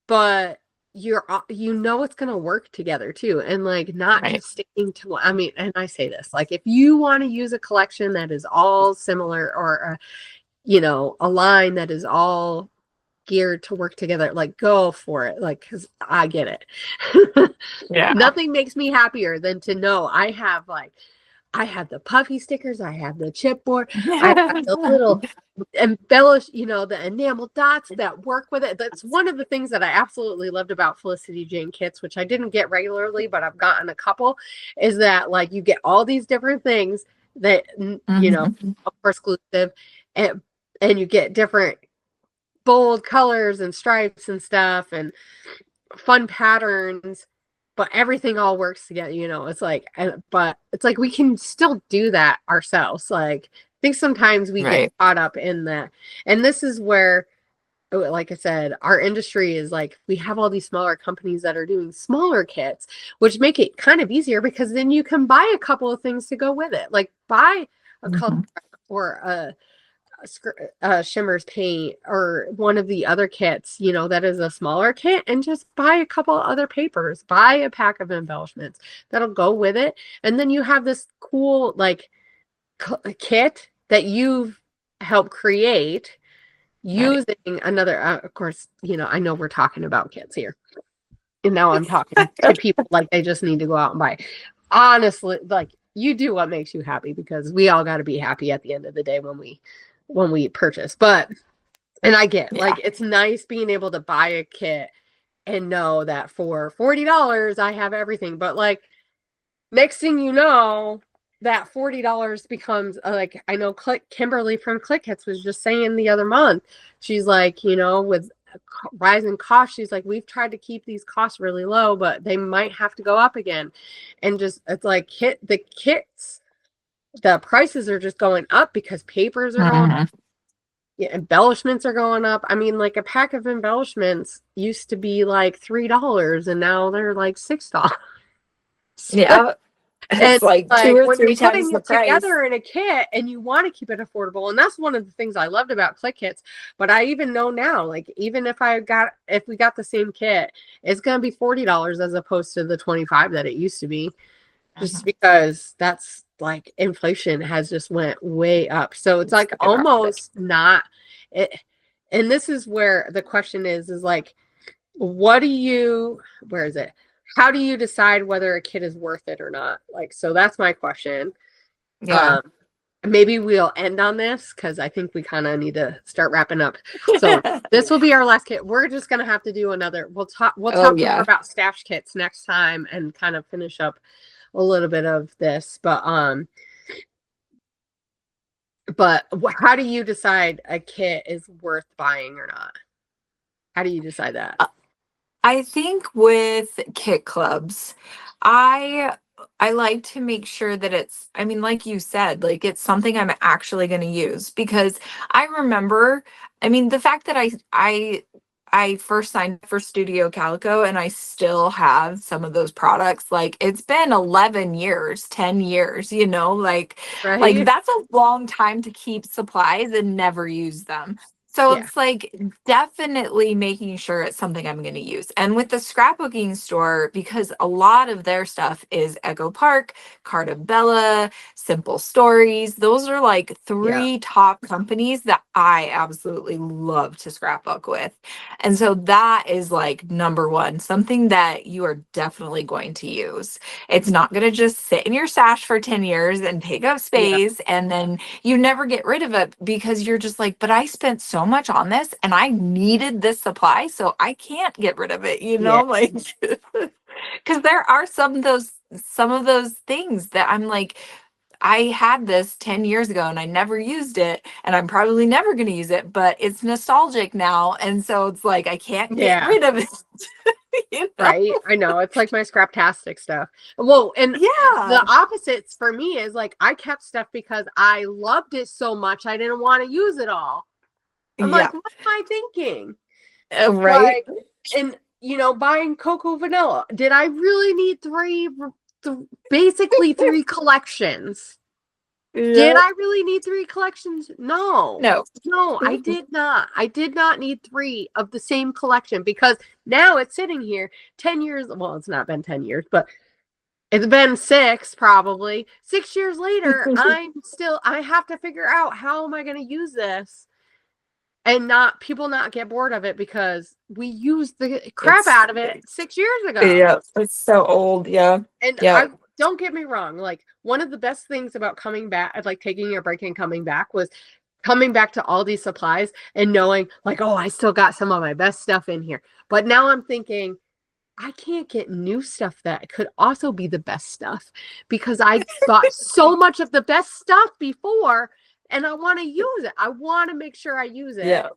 but it's going to work together too. And like, not just sticking to, and I say this, like, if you want to use a collection that is all similar, or, a line that is all geared to work together, like go for it. Like, cause I get it. Nothing makes me happier than to know I have the puffy stickers, I have the chipboard, I have the little embellish, the enamel dots that work with it. That's one of the things that I absolutely loved about Felicity Jane kits, which I didn't get regularly, but I've gotten a couple, is that like you get all these different things that, are exclusive, and you get different bold colors and stripes and stuff and fun patterns, but everything all works together. It's like, but it's like we can still do that ourselves. Like, I think sometimes we get caught up in that. And this is where, like I said, our industry is like, we have all these smaller companies that are doing smaller kits, which make it kind of easier, because then you can buy a couple of things to go with it. Like buy a color or a Shimmer's paint, or one of the other kits, that is a smaller kit, and just buy a couple other papers, buy a pack of embellishments that'll go with it. And then you have this cool like kit that you've helped create using another, of course, I know we're talking about kits here, and now I'm talking to people like they just need to go out and buy. Honestly, like, you do what makes you happy, because we all got to be happy at the end of the day when we purchase. But, and I get like, it's nice being able to buy a kit and know that for $40 I have everything. But like, next thing you know, that $40 becomes like, I know Kimberly from Click Hits was just saying the other month, she's like, with rising costs, she's like, we've tried to keep these costs really low, but they might have to go up again. And just, it's like the kits, the prices are just going up because papers are going up. Embellishments are going up. I mean, like a pack of embellishments used to be like $3, and now they're like $6. Yeah. It's like 2 or 3 times the price. Together in a kit, and you want to keep it affordable, and that's one of the things I loved about Click Hits. But I even know now, like, even if we got the same kit, it's gonna be $40 as opposed to the $25 that it used to be, just because that's like inflation has just went way up. So it's like almost not it. And this is where the question is like, where is it? How do you decide whether a kit is worth it or not? Like, so that's my question. Yeah. maybe we'll end on this because I think we kind of need to start wrapping up. So this will be our last kit. We're just gonna have to do another. We'll talk more about stash kits next time and kind of finish up a little bit of this. But how do you decide a kit is worth buying or not? How do you decide that? I think with kit clubs, I like to make sure that it's, I mean, like you said, like it's something I'm actually going to use, because I remember, I mean, the fact that I first signed for Studio Calico and I still have some of those products. Like it's been 11 years, 10 years, you know, like Right? that's a long time to keep supplies and never use them. So Yeah. it's like definitely making sure it's something I'm going to use. And with the scrapbooking store, because a lot of their stuff is Echo Park, Carta Bella, Simple Stories. Those are like three top companies that I absolutely love to scrapbook with. And so that is like number one, something that you are definitely going to use. It's not going to just sit in your stash for 10 years and take up space and then you never get rid of it, because you're just like, but I spent so much on this and I needed this supply, so I can't get rid of it, you know, like because there are some of those things that I'm like, I had this 10 years ago and I never used it and I'm probably never going to use it, but it's nostalgic now. And so it's like, I can't get rid of it. You know? Right. I know. It's like my scraptastic stuff. Well, and the opposites for me is like, I kept stuff because I loved it so much. I didn't want to use it all. I'm like, what am I thinking? Right. Like, and you know, buying Cocoa Vanilla. Did I really need basically three collections? Did I really need three collections? No, I did not. I did not need three of the same collection, because now it's sitting here 10 years. Well, it's not been 10 years, but it's been six, probably 6 years later. I have to figure out how am I going to use this and people not get bored of it, because we used the crap out of it 6 years ago. Yeah, it's so old. Yeah. And don't get me wrong, like one of the best things about coming back, like taking a break and coming back, was coming back to all these supplies and knowing like, oh, I still got some of my best stuff in here. But now I'm thinking, I can't get new stuff that could also be the best stuff, because I bought so much of the best stuff before and I want to use it. I want to make sure I use it. Yeah.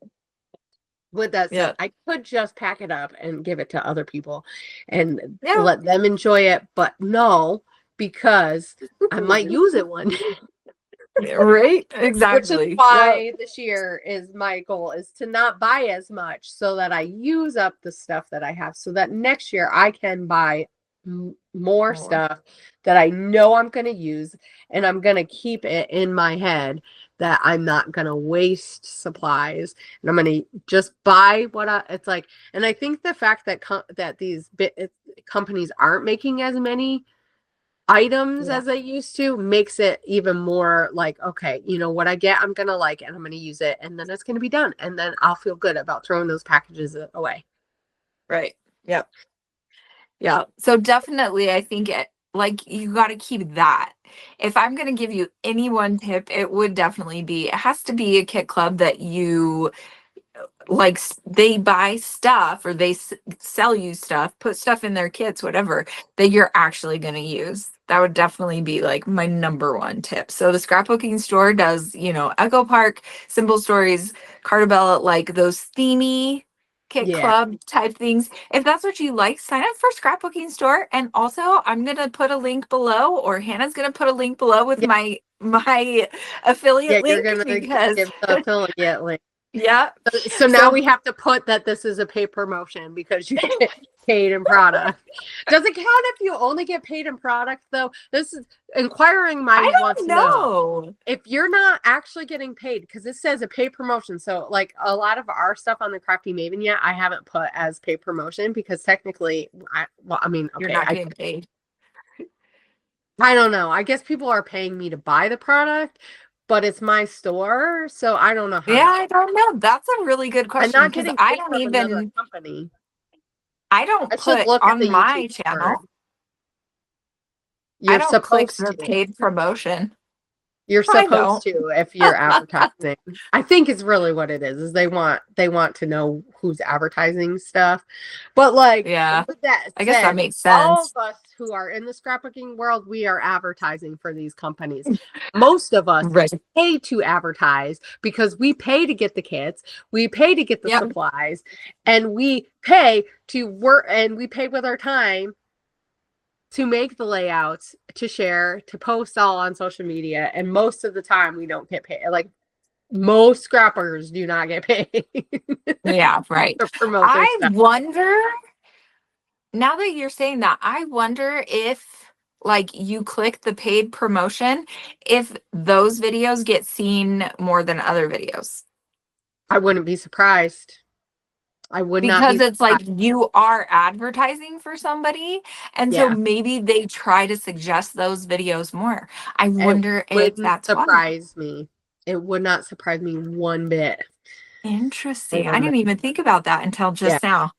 With that said, I could just pack it up and give it to other people and let them enjoy it, but no, because I might use it one day. Right, exactly. Which is why this year is my goal, is to not buy as much so that I use up the stuff that I have, so that next year I can buy more stuff that I know I'm going to use, and I'm going to keep it in my head that I'm not going to waste supplies, and I'm going to just buy it's like. And I think the fact that that these companies aren't making as many items as they used to makes it even more like, okay, you know what I get, I'm gonna like it, and I'm gonna use it, and then it's gonna be done, and then I'll feel good about throwing those packages away. Right. Yep. Yeah. So definitely, I think like you got to keep that. If I'm going to give you any one tip, it would definitely be, it has to be a kit club that you like, they buy stuff or they sell you stuff, put stuff in their kits, whatever, that you're actually going to use. That would definitely be like my number one tip. So the scrapbooking store does, you know, Echo Park, Simple Stories, Cartabella, like those themey kit club type things. If that's what you like, sign up for scrapbooking store. And also I'm going to put a link below, or Hannah's going to put a link below with my affiliate link. You're gonna give the affiliate link. Yeah. So now we have to put that this is a paid promotion, because you get paid in product. Does it count if you only get paid in product, though? This is inquiring minds wants to know if you're not actually getting paid, because this says a paid promotion. So like a lot of our stuff on the Crafty Maven yet, I haven't put as paid promotion, because technically, you're not getting paid. I don't know. I guess people are paying me to buy the product, but it's my store, so I don't know how. Yeah, I don't know. That's a really good question. I'm not getting paid from another company. I don't put on my channel. You're supposed to paid promotion. You're I supposed don't. to if you're advertising. I think it's really what it is they want to know who's advertising stuff. But like Yeah. with that I guess that said, makes all sense. of us who are in the scrapbooking world, we are advertising for these companies. Most of us Right. pay to advertise because we pay to get the kits, we pay to get the Yep. supplies, and we pay to work, and we pay with our time to make the layouts, to share, to post all on social media. And most of the time we don't get paid. Like most scrappers do not get paid Yeah, right. to promote their I stuff. wonder, now that you're saying that, I wonder if like you click the paid promotion, if those videos get seen more than other videos. I wouldn't be surprised. I would not Because be it's like surprised. you are advertising for somebody. And so Yeah. maybe they try to suggest those videos more. I It wonder if wouldn't that's why. surprise me. It would not surprise me one bit. Interesting. I didn't even think about that until Yeah. just now.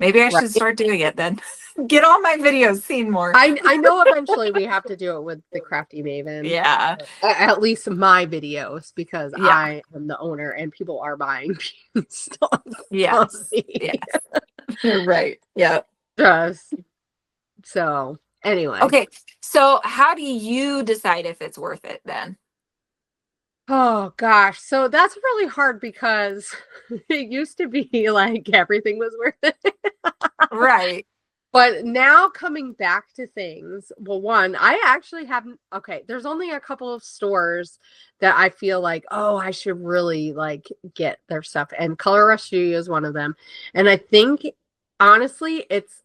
Maybe I Right. should start doing it then. Get all my videos seen more. I know eventually we have to do it with the Crafty Maven. Yeah. At least my videos, because Yeah. I am the owner and people are buying stuff. Yes. Yes. Right. Yeah. Just so anyway. Okay. So how do you decide if it's worth it then? Oh gosh. So that's really hard because it used to be like everything was worth it. Right. But now coming back to things, well, one, I actually haven't, okay, there's only a couple of stores that I feel like, oh, I should really like get their stuff. And Color Rush Studio is one of them. And I think honestly, it's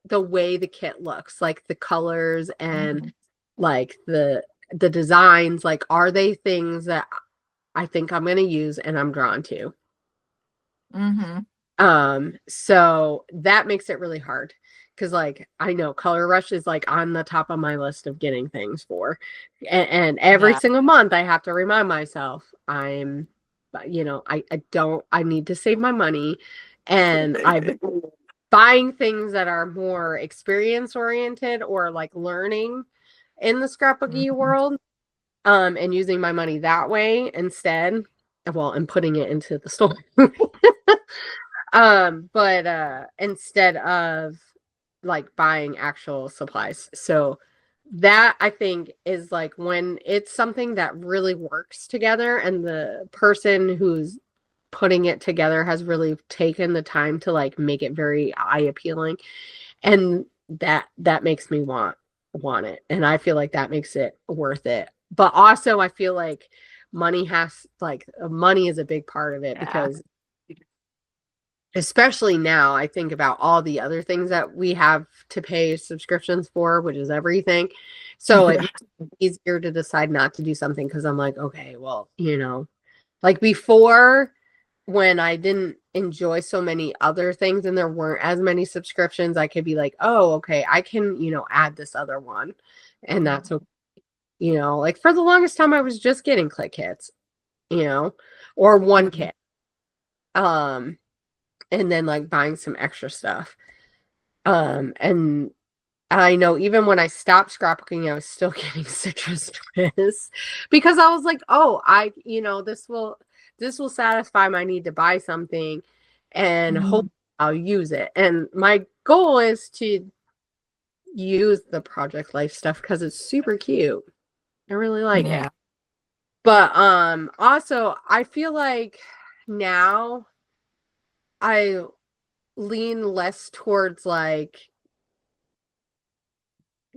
the way the kit looks, like the colors and like the designs, like are they things that I think I'm going to use and I'm drawn to? Mm-hmm. So that makes it really hard because like I know Color Rush is like on the top of my list of getting things for, and every Yeah. single month I have to remind myself I need to save my money, and I've been buying things that are more experience oriented or like learning in the scrapbooking world, and using my money that way instead, well, and putting it into the store. But instead of like buying actual supplies. So that I think is like when it's something that really works together and the person who's putting it together has really taken the time to like make it very eye appealing, and that makes me want it, and I feel like that makes it worth it. But also I feel like money is a big part of it, Yeah. because especially now I think about all the other things that we have to pay subscriptions for, which is everything. So it makes it easier to decide not to do something because I'm like, okay, well, like before, when I didn't enjoy so many other things and there weren't as many subscriptions, I could be like, oh, okay, I can, add this other one. And that's okay. Like for the longest time I was just getting click hits, or one kit. And then like buying some extra stuff. And I know even when I stopped scrapbooking, I was still getting citrus twists because I was like, oh, this will satisfy my need to buy something, and hope I'll use it. And my goal is to use the Project Life stuff because it's super cute. I really like it. But also I feel like now I lean less towards like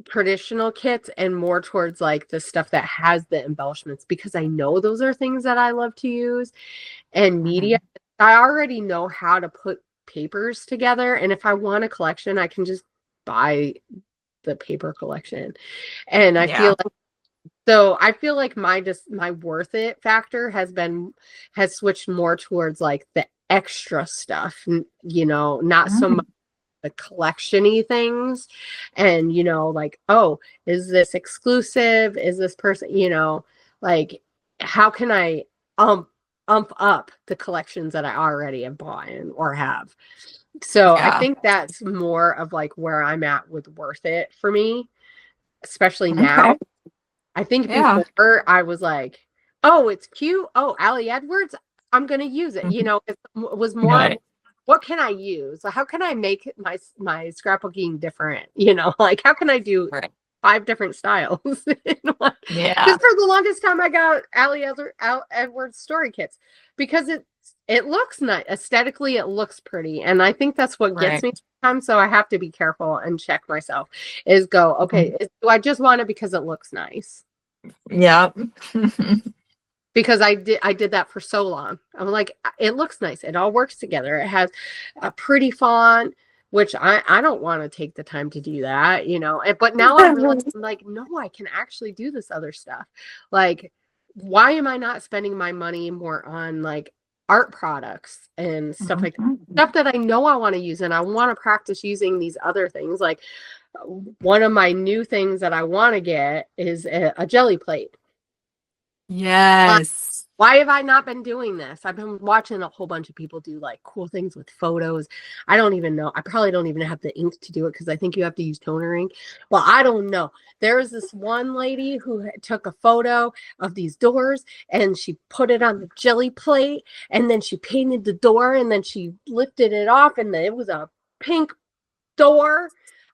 traditional kits and more towards like the stuff that has the embellishments, because I know those are things that I love to use. And media, I already know how to put papers together, and if I want a collection I can just buy the paper collection. And I feel like my worth it factor has switched more towards like the extra stuff, not so much the collection-y things. And like, oh, is this exclusive, is this person, like how can I ump up the collections that I already have bought or have. So I think that's more of like where I'm at with worth it for me, especially now. I think Yeah. before I was like, oh, it's cute. Oh, Allie Edwards, I'm gonna use it. You Mhm. know, it was more Right. what can I use? How can I make my scrapbooking different? You know, like how can I do Right. 5 different styles in one? Yeah. Because for the longest time I got Edwards story kits because it looks nice aesthetically. It looks pretty, and I think that's what gets Right. me sometimes. So I have to be careful and check myself. Is go okay? Do I just want it because it looks nice? Yep. Because I did that for so long. I'm like, it looks nice. It all works together. It has a pretty font, which I don't want to take the time to do that, you know. But now I'm realizing, like, no, I can actually do this other stuff. Like, why am I not spending my money more on like art products and stuff like that? Stuff that I know I want to use and I want to practice using these other things. Like one of my new things that I want to get is a jelly plate. Yes. Why have I not been doing this? I've been watching a whole bunch of people do like cool things with photos. I don't even know. I probably don't even have the ink to do it because I think you have to use toner ink. Well, I don't know. There was this one lady who took a photo of these doors and she put it on the jelly plate and then she painted the door and then she lifted it off and it was a pink door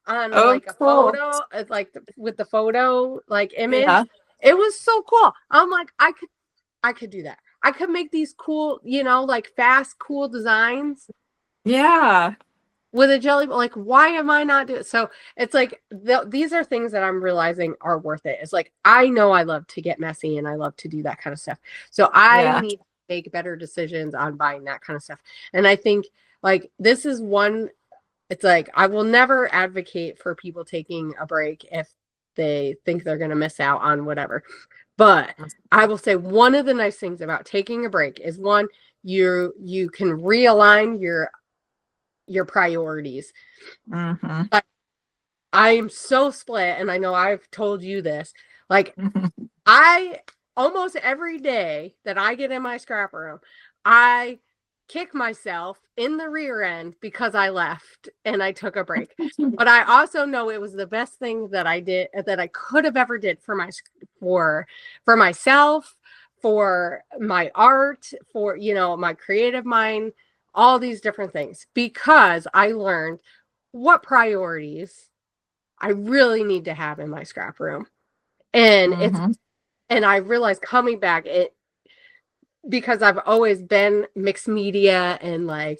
on Oh, like a cool. photo, like with the photo like image. Yeah. It was so cool. I'm like, I could do that. I could make these cool, you know, like fast, cool designs Yeah. with a jelly. Like, why am I not doing? So it's like these are things that I'm realizing are worth it. It's like I know I love to get messy and I love to do that kind of stuff. So I Yeah. need to make better decisions on buying that kind of stuff. And I think like this is one. It's like I will never advocate for people taking a break if they think they're going to miss out on whatever. But I will say one of the nice things about taking a break is one, you can realign your priorities. Mm-hmm. I am so split, and I know I've told you this. Like I almost every day that I get in my scrap room, I kick myself in the rear end because I left and I took a break. But I also know it was the best thing that I did that I could have ever did for for myself, for my art, for you know, my creative mind, all these different things because I learned what priorities I really need to have in my scrap room. And it's Mm-hmm. and I realized coming back it because I've always been mixed media and like,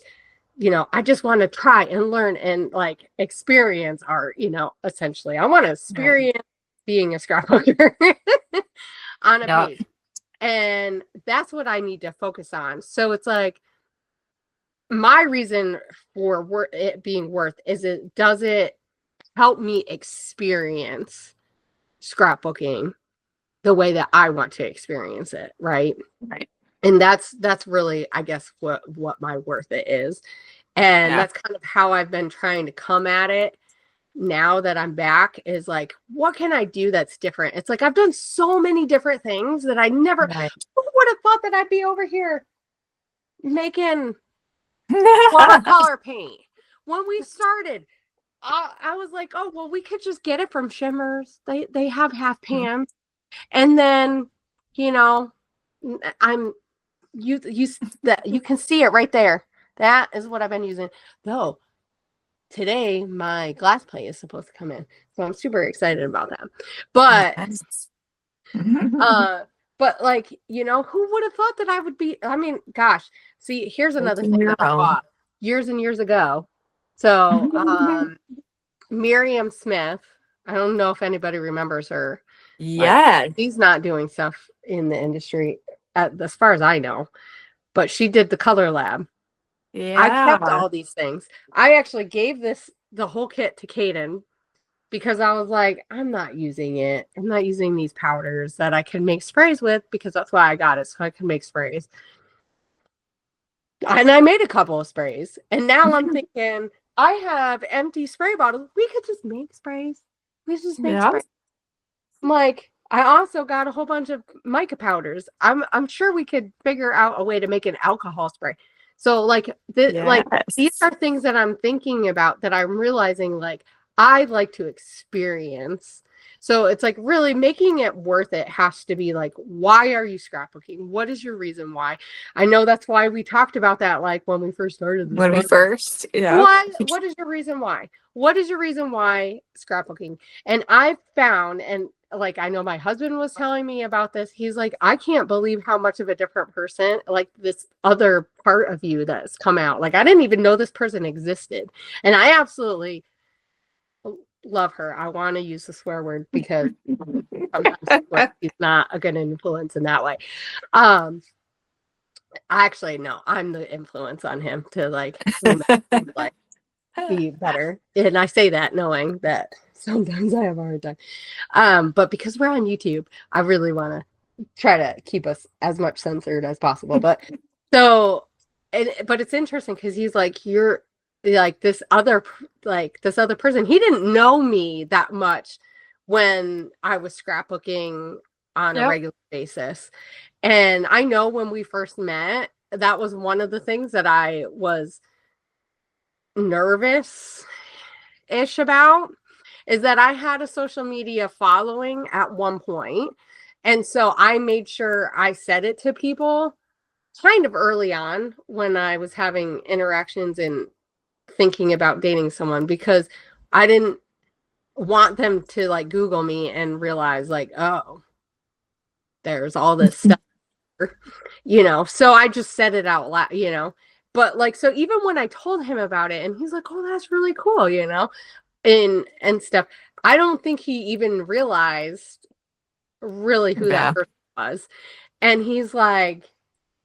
you know, I just want to try and learn and like experience art, you know, essentially. I want to Right. experience being a scrapbooker on a Yep. page. And that's what I need to focus on. So it's like my reason for it being worth is does it help me experience scrapbooking the way that I want to experience it, right? Right. And that's really, I guess, what my worth it is. And Yeah. that's kind of how I've been trying to come at it now that I'm back is like, what can I do that's different? It's like I've done so many different things that I never Right. who would have thought that I'd be over here making watercolor paint. When we started, I was like, oh well, we could just get it from Shimmers. They have half pans. And then, you know, I'm that you can see it right there. That is what I've been using. Though today my glass plate is supposed to come in, so I'm super excited about that. But Nice. but like you know, who would have thought that I would be? I mean, gosh. See, here's another Making thing your that I own. bought years and years ago. So Miriam Smith. I don't know if anybody remembers her. But Yes. she's not doing stuff in the industry as far as I know. But she did the color lab. I kept Yeah. all these things. I actually gave the whole kit to Kaden because I was like, I'm not using it. I'm not using these powders that I can make sprays with because that's why I got it, so I can make sprays. And I made a couple of sprays. And now I'm thinking, I have empty spray bottles. We could just make sprays. We just make Yeah. sprays. I'm like, I also got a whole bunch of mica powders. I'm sure we could figure out a way to make an alcohol spray. So like these Yes. are things that I'm thinking about that I'm realizing like I like to experience. So it's like really making it worth it has to be like, why are you scrapbooking? What is your reason why? I know that's why we talked about that like when we first started this. When we first, yeah. What is your reason why? What is your reason why scrapbooking? And I've found, and like I know my husband was telling me about this. He's like, I can't believe how much of a different person, like this other part of you that's come out. Like I didn't even know this person existed. And I absolutely love her. I want to use the swear word because sometimes he's not a good influence in that way. Actually, no, I'm the influence on him to like be better. And I say that knowing that sometimes I have a hard time. But because we're on YouTube, I really want to try to keep us as much censored as possible. But but it's interesting because he's like, you're like this other person. He didn't know me that much when I was scrapbooking on a regular basis. And I know when we first met, that was one of the things that I was nervous-ish about, is that I had a social media following at one point. And so I made sure I said it to people kind of early on when I was having interactions and thinking about dating someone, because I didn't want them to like Google me and realize like, oh, there's all this stuff, so I just said it out loud, but like, so even when I told him about it and he's like, oh, that's really cool, and stuff, I don't think he even realized really who that person was. And he's like,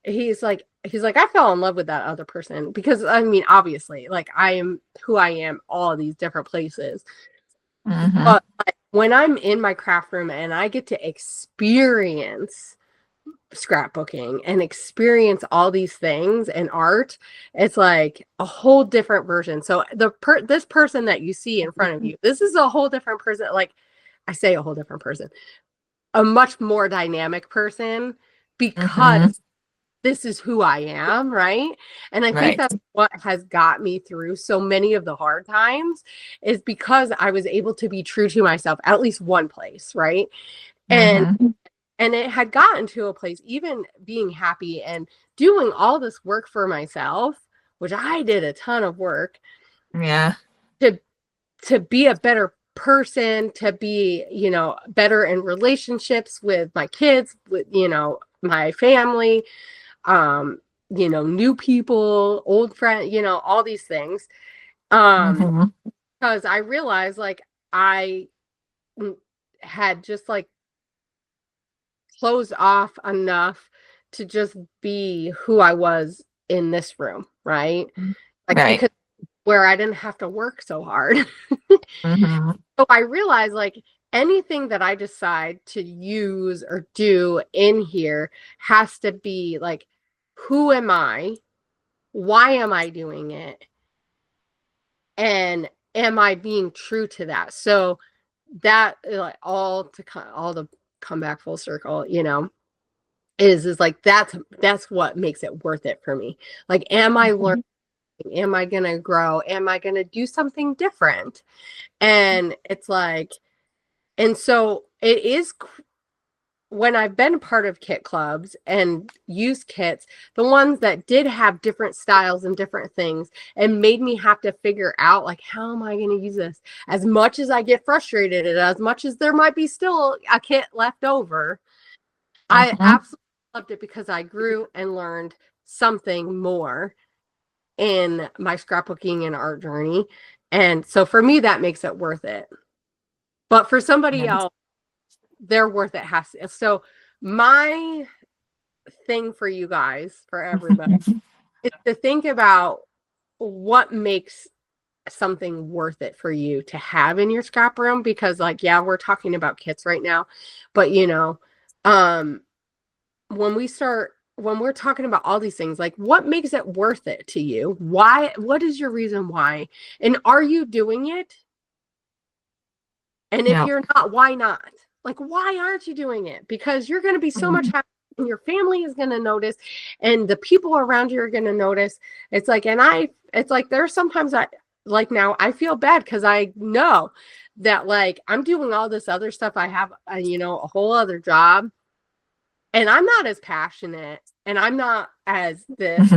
I fell in love with that other person because I mean, obviously, like I am who I am, all these different places. But like, when I'm in my craft room and I get to experience scrapbooking and experience all these things and art, it's like a whole different version. So this person that you see in front of you, this is a whole different person. Like I say, a whole different person, a much more dynamic person, because this is who I am, right? And I think that's what has got me through so many of the hard times, is because I was able to be true to myself at least one place, right? And it had gotten to a place, even being happy and doing all this work for myself, which I did a ton of work. Yeah. To be a better person, to be, better in relationships with my kids, with, my family, new people, old friends, all these things. Because I realized like I had just like closed off enough to just be who I was in this room, right? Like because where I didn't have to work so hard. So I realized like anything that I decide to use or do in here has to be like, who am I? Why am I doing it? And am I being true to that? So that like all to come back full circle, is like that's what makes it worth it for me. Like, am I learning? Am I gonna grow? Am I gonna do something different? And it's like, and so it is when I've been part of kit clubs and used kits, the ones that did have different styles and different things, and made me have to figure out like, how am I going to use this? As much as I get frustrated and as much as there might be still a kit left over, I absolutely loved it because I grew and learned something more in my scrapbooking and art journey. And so for me, that makes it worth it. But for somebody else, their worth it has to. So my thing for you guys, for everybody, is to think about what makes something worth it for you to have in your scrap room. Because like, yeah, we're talking about kits right now, but when we're talking about all these things, like what makes it worth it to you? Why? What is your reason why? And are you doing it? And if you're not, why not? Like, why aren't you doing it? Because you're going to be so much happier, and your family is going to notice, and the people around you are going to notice. It's like, it's like there's sometimes like now I feel bad because I know that like I'm doing all this other stuff. I have, you know, a whole other job, and I'm not as passionate, and I'm not as this.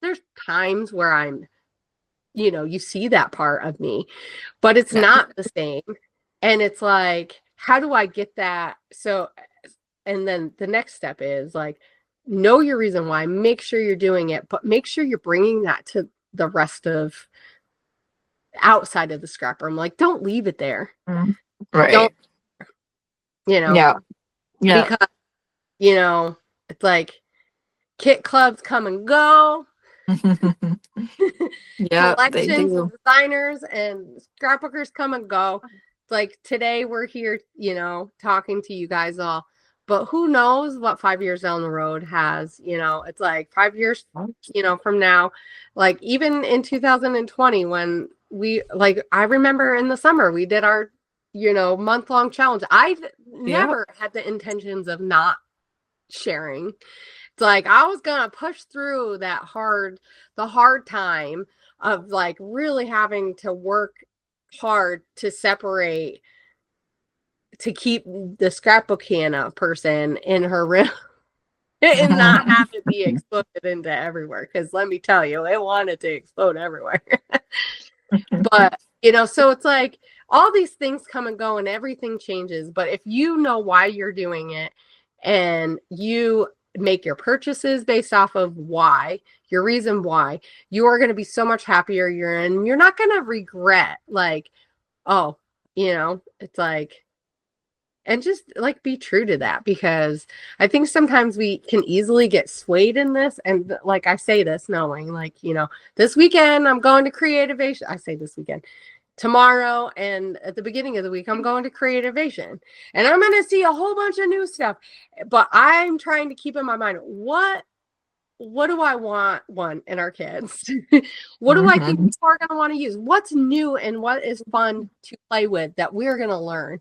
There's times where I'm, you know, you see that part of me, but it's not the same. And it's like, how do I get that? So, and then the next step is like, know your reason why, make sure you're doing it, but make sure you're bringing that to the rest of outside of the scrap room. Like, don't leave it there. Right. Don't, you know, Yeah. because, you know, it's like kit clubs come and go. Yeah, they Collections do. of designers and scrapbookers come and go. Like today we're here, you know, talking to you guys all, but who knows what 5 years down the road has, you know, it's like 5 years, you know, from now, like even in 2020 when we, like, I remember in the summer we did our, you know, month-long challenge. I've never had the intentions of not sharing. It's like I was gonna push through the hard time of like really having to work hard to separate, to keep the scrapbook Hannah person in her room and not have it be exploded into everywhere. Because let me tell you, it wanted to explode everywhere. But you know, so it's like all these things come and go and everything changes. But if you know why you're doing it and you make your purchases based off of why, your reason why, you are going to be so much happier. You're not going to regret like, oh, you know, it's like, and just like be true to that, because I think sometimes we can easily get swayed in this. And like I say this knowing like, you know, this weekend I'm going to Creativation. I say this weekend, tomorrow, and at the beginning of the week I'm going to Creativation, and I'm going to see a whole bunch of new stuff. But I'm trying to keep in my mind, what do I want one in our kids? What do I think people are going to want to use? What's new and what is fun to play with that we're going to learn?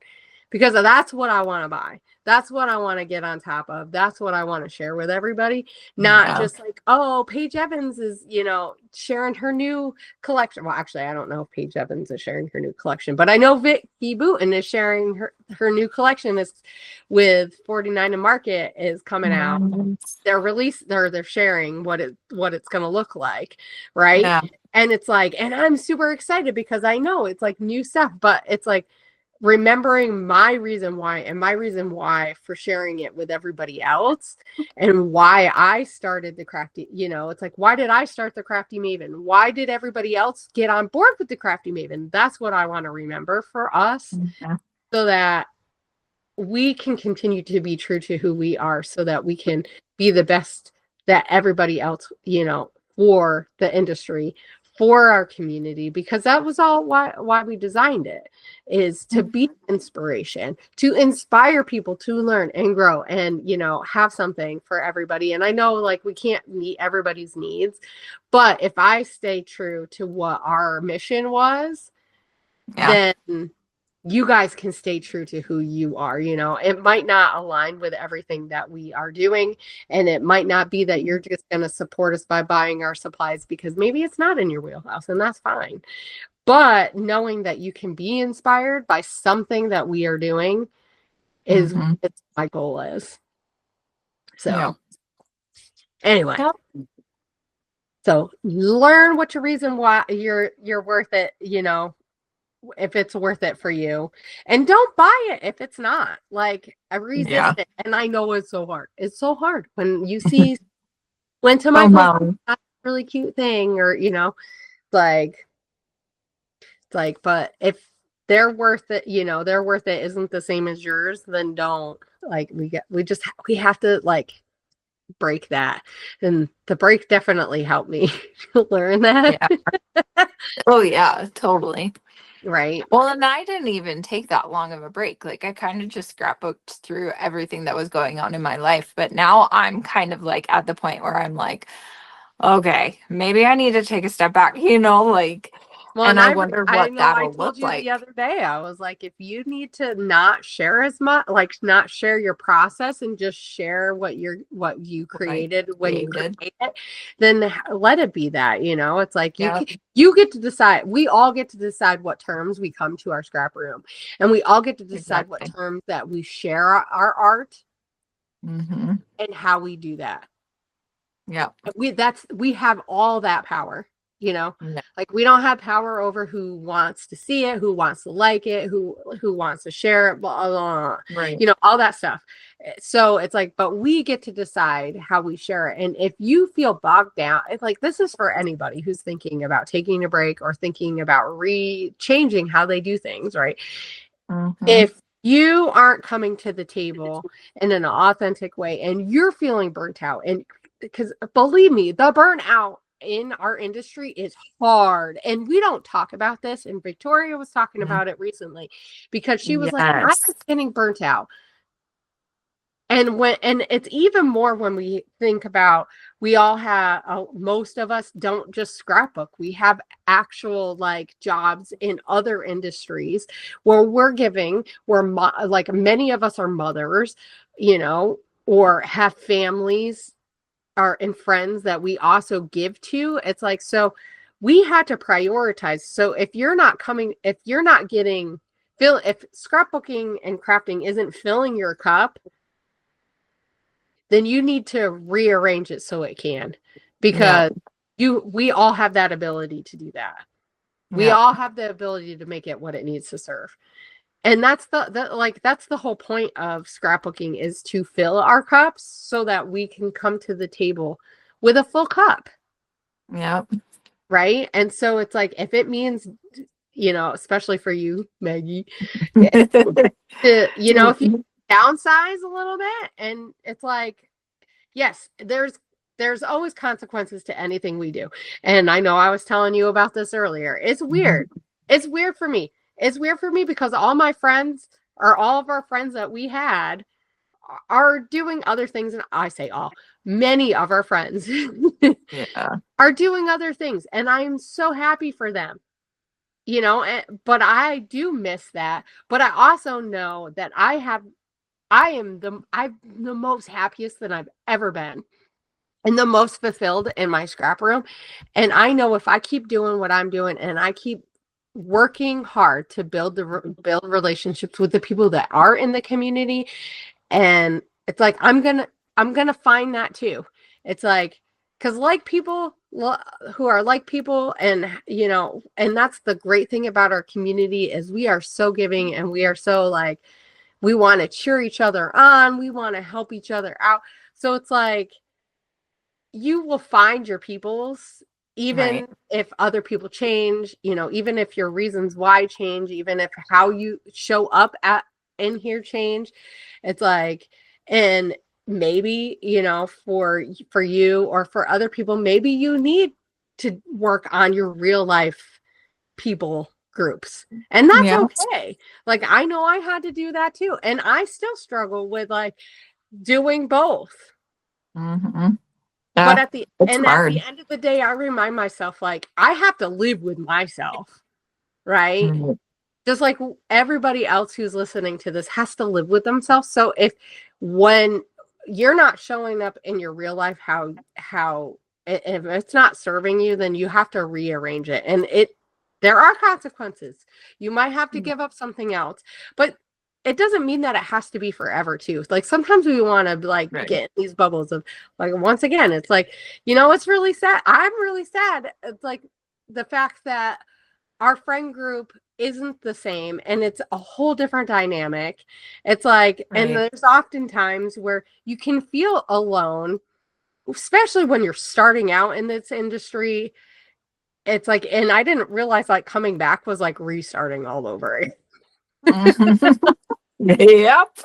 Because that's what I want to buy. That's what I want to get on top of. That's what I want to share with everybody. Not just like, oh, Paige Evans is, you know, sharing her new collection. Well, actually, I don't know if Paige Evans is sharing her new collection, but I know Vicky Booten is sharing her new collection is with 49 and Market is coming out. They're sharing what it's going to look like, right? Yeah. And it's like, and I'm super excited because I know it's like new stuff, but it's like remembering my reason why, and my reason why for sharing it with everybody else, and why I started the crafty, you know, it's like, why did I start the Crafty Maven? Why did everybody else get on board with the Crafty Maven? That's what I want to remember for us, so that we can continue to be true to who we are, so that we can be the best that everybody else, you know, for the industry, for our community, because that was all why we designed it, is to be inspiration, to inspire people to learn and grow and, you know, have something for everybody. And I know like we can't meet everybody's needs, but if I stay true to what our mission was, then you guys can stay true to who you are. You know, it might not align with everything that we are doing, and it might not be that you're just going to support us by buying our supplies, because maybe it's not in your wheelhouse, and that's fine. But knowing that you can be inspired by something that we are doing is what my goal is. So anyway, so learn what your reason why you're worth it, you know, if it's worth it for you, and don't buy it if it's not. Like, I resist it, and I know it's so hard. It's so hard when you see went to my place, got a really cute thing, or you know, like, but if they're worth it, you know, they're worth it isn't the same as yours, then don't. Like, we have to like break that, and the break definitely helped me learn that. Oh yeah, totally. Right. Well, and I didn't even take that long of a break. Like, I kind of just scrapbooked through everything that was going on in my life. But now I'm kind of like at the point where I'm like, okay, maybe I need to take a step back, you know, like Well, And and I wonder I what know I that'll told look you the like. other day, I was like, if you need to not share as much, like not share your process and just share what you Right. created when you Created. create it, then let it be that, it's like Yep. you get to decide. We all get to decide what terms we come to our scrap room, and we all get to decide what Exactly. terms that we share our art Mm-hmm. and how we do that. Yep. We have all that power, No. like we don't have power over who wants to see it, who wants to like it, who wants to share it, blah, blah, blah, Right. all that stuff. So it's like, but we get to decide how we share it. And if you feel bogged down, it's like, this is for anybody who's thinking about taking a break or thinking about changing how they do things, right? Mm-hmm. If you aren't coming to the table in an authentic way and you're feeling burnt out, and because believe me, the burnout in our industry is hard, and we don't talk about this, and Victoria was talking about it recently because she was like, I Yes. was getting burnt out. And it's even more when we think about, we all have, most of us don't just scrapbook. We have actual like jobs in other industries where like many of us are mothers, or have families and friends that we also give to. It's like, so we had to prioritize. So if you're not getting if scrapbooking and crafting isn't filling your cup, then you need to rearrange it so it can, because we all have that ability to do that. We Yep. all have the ability to make it what it needs to serve. And that's that's the whole point of scrapbooking, is to fill our cups so that we can come to the table with a full cup. Yep. Right. And so it's like, if it means, especially for you, Maggie, if you downsize a little bit, and it's like, yes, there's always consequences to anything we do. And I know I was telling you about this earlier. It's weird. It's weird for me. It's weird for me because all my friends, or all of our friends that we had, are doing other things. And I say all, many of our friends Yeah. are doing other things. And I'm so happy for them. But I do miss that. But I also know that I'm the most happiest that I've ever been, and the most fulfilled in my scrap room. And I know if I keep doing what I'm doing, and I keep working hard to build relationships with the people that are in the community, and it's like, I'm gonna find that too. It's like, because like people who are like people, and and that's the great thing about our community, is we are so giving, and we are so like, we want to cheer each other on, we want to help each other out. So it's like, you will find your peoples, Right. even if other people change, even if your reasons why change, even if how you show up in here change. It's like, and maybe, for you or for other people, maybe you need to work on your real life people groups, and that's Yeah. okay. Like, I know I had to do that too, and I still struggle with like doing both. Mm-hmm. But Yeah. at the It's hard. end of the day, I remind myself, like, I have to live with myself, right? Mhm. Just like everybody else who's listening to this has to live with themselves. So when you're not showing up in your real life, if it's not serving you, then you have to rearrange it. And there are consequences. You might have to give up something else, but it doesn't mean that it has to be forever too. Like, sometimes we want to like Right. get in these bubbles of like, once again, it's like, it's really sad. I'm really sad. It's like the fact that our friend group isn't the same, and it's a whole different dynamic. It's like, and Right. there's often times where you can feel alone, especially when you're starting out in this industry. It's like, and I didn't realize like coming back was like restarting all over. Yep.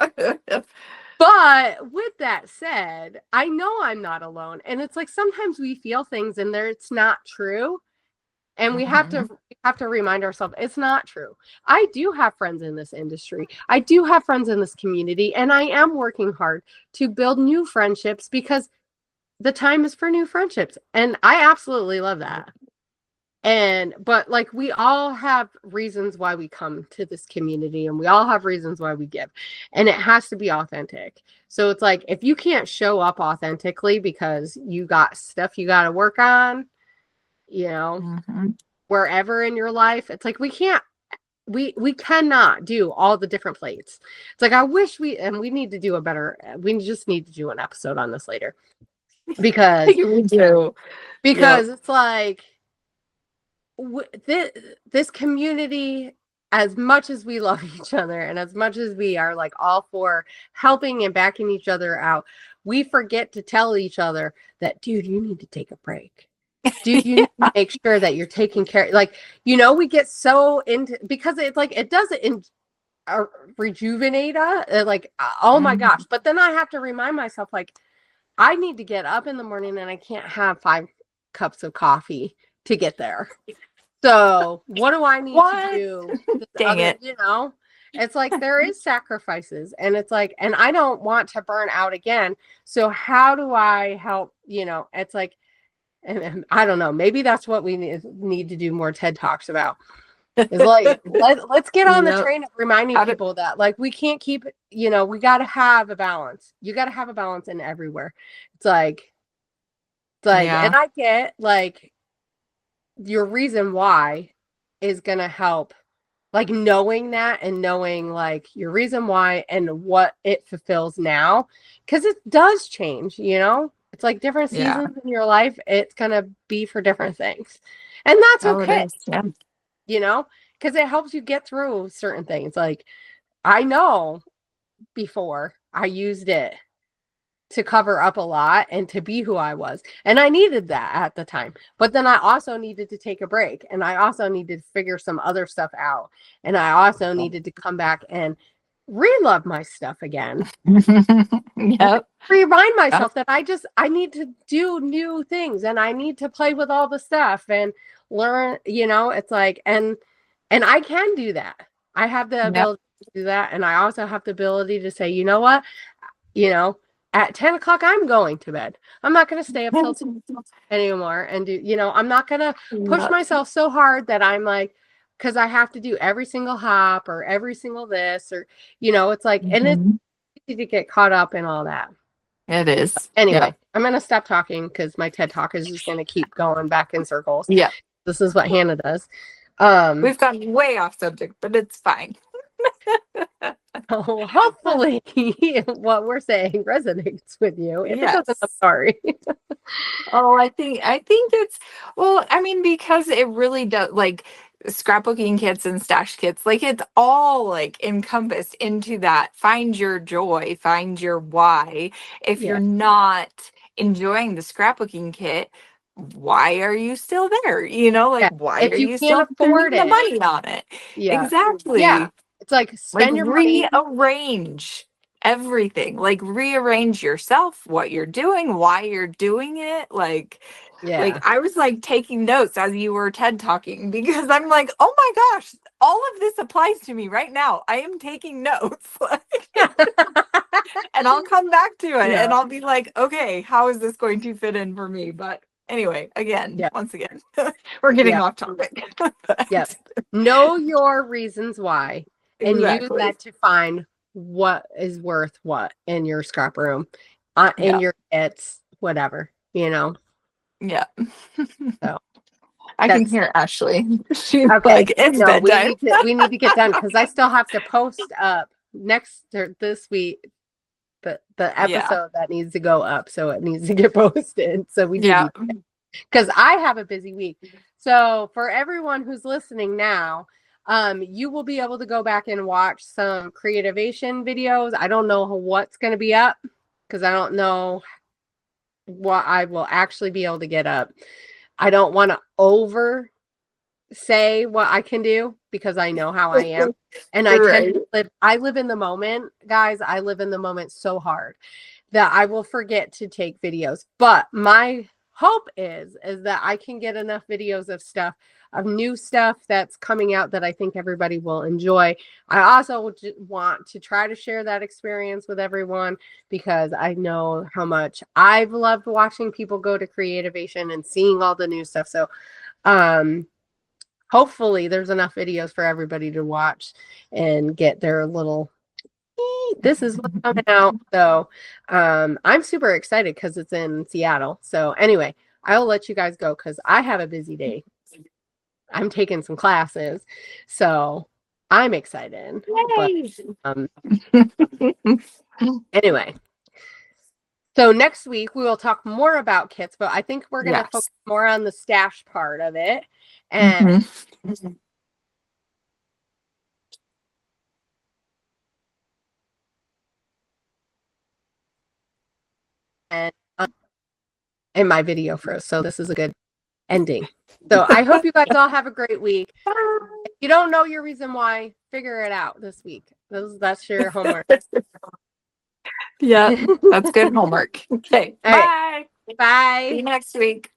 But with that said, I know I'm not alone. And it's like, sometimes we feel things and it's not true. And we have to remind ourselves it's not true. I do have friends in this industry. I do have friends in this community, and I am working hard to build new friendships, because the time is for new friendships. And I absolutely love that. but like we all have reasons why we come to this community, and we all have reasons why we give, and it has to be authentic. So it's like, if you can't show up authentically because you got stuff you got to work on, you know, wherever in your life, it's like we cannot do all the different plates. It's like, I wish we need to do we just need to do an episode on this later, because we do. It's like, this community, as much as we love each other and as much as we are like all for helping and backing each other out, we forget to tell each other that, dude, you need to take a break. Dude, you need to make sure that you're taking care. Like, you know, we get so into, because it's like, it doesn't rejuvenate us. Like, oh my gosh. But then I have to remind myself, like, I need to get up in the morning and I can't have 5 cups of coffee to get there. So what do I need to do? Dang it. You know, it's like, there is sacrifices, and it's like, and I don't want to burn out again. So how do I help? You know, it's like, and I don't know, maybe that's what we need to do more TED Talks about. Is like, let's get on the train of reminding people that, like, we can't keep, you know, we got to have a balance. You got to have a balance in everywhere. It's like, and I get, like, your reason why is going to help, like, knowing that, and knowing, like, your reason why and what it fulfills now, because it does change, you know. It's like different seasons in your life, it's going to be for different things, and that's okay. You know, because it helps you get through certain things. Like, I know before I used it to cover up a lot and to be who I was, and I needed that at the time, but then I also needed to take a break, and I also needed to figure some other stuff out, and I also needed to come back and re-love my stuff again. Remind myself that I need to do new things, and I need to play with all the stuff and learn, you know. It's like, and I can do that. I have the ability to do that, and I also have the ability to say, you know what, you know, at 10 o'clock, I'm going to bed. I'm not going to stay up till 2 anymore and do, you know, I'm not going to push myself so hard that I'm like, because I have to do every single hop or every single this, or, you know, it's like, and it's easy to get caught up in all that. It is. Anyway, I'm going to stop talking because my TED Talk is just going to keep going back in circles. Yeah. This is what Hannah does. We've gone way off subject, but it's fine. Oh, hopefully what we're saying resonates with you. If it doesn't, I'm sorry. I think it's, well, I mean, because it really does, like, scrapbooking kits and stash kits, like, it's all like encompassed into that. Find your joy, find your why. If you're not enjoying the scrapbooking kit, why are you still there? You know, like, why if are you still can't afford the money on it? Exactly. It's like, spend your money. Rearrange everything. Like, rearrange yourself, what you're doing, why you're doing it. Like, like, I was like taking notes as you were TED talking, because I'm like, oh my gosh, all of this applies to me right now. I am taking notes. And I'll come back to it and I'll be like, okay, how is this going to fit in for me? But anyway, once again, we're getting off topic. Yes. Know your reasons why, and use that to find what is worth what in your scrap room, in your kits, whatever, you know. Yeah. So I can hear Ashley. She's like, it's bedtime. We need to get done, because I still have to post up this week the episode that needs to go up, so it needs to get posted. So we do, because I have a busy week. So for everyone who's listening now, you will be able to go back and watch some Creativation videos. I don't know what's going to be up, because I don't know what I will actually be able to get up. I don't want to over say what I can do, because I know how I am, and I tend to live in the moment, guys. I live in the moment so hard that I will forget to take videos. But my hope is that I can get enough videos of new stuff that's coming out that I think everybody will enjoy. I also want to try to share that experience with everyone, because I know how much I've loved watching people go to Creativation and seeing all the new stuff. So hopefully there's enough videos for everybody to watch and get their little, this is what's coming out. So I'm super excited because it's in Seattle. So anyway, I'll let you guys go because I have a busy day. I'm taking some classes, so I'm excited. Yay! But anyway, so next week we will talk more about kits, but I think we're going to focus more on the stash part of it. And and my video froze, so this is a good ending. So I hope you guys all have a great week. If you don't know your reason why, figure it out this week. That's your homework. Yeah, that's good homework. Okay, All right. bye. Bye. See you next week.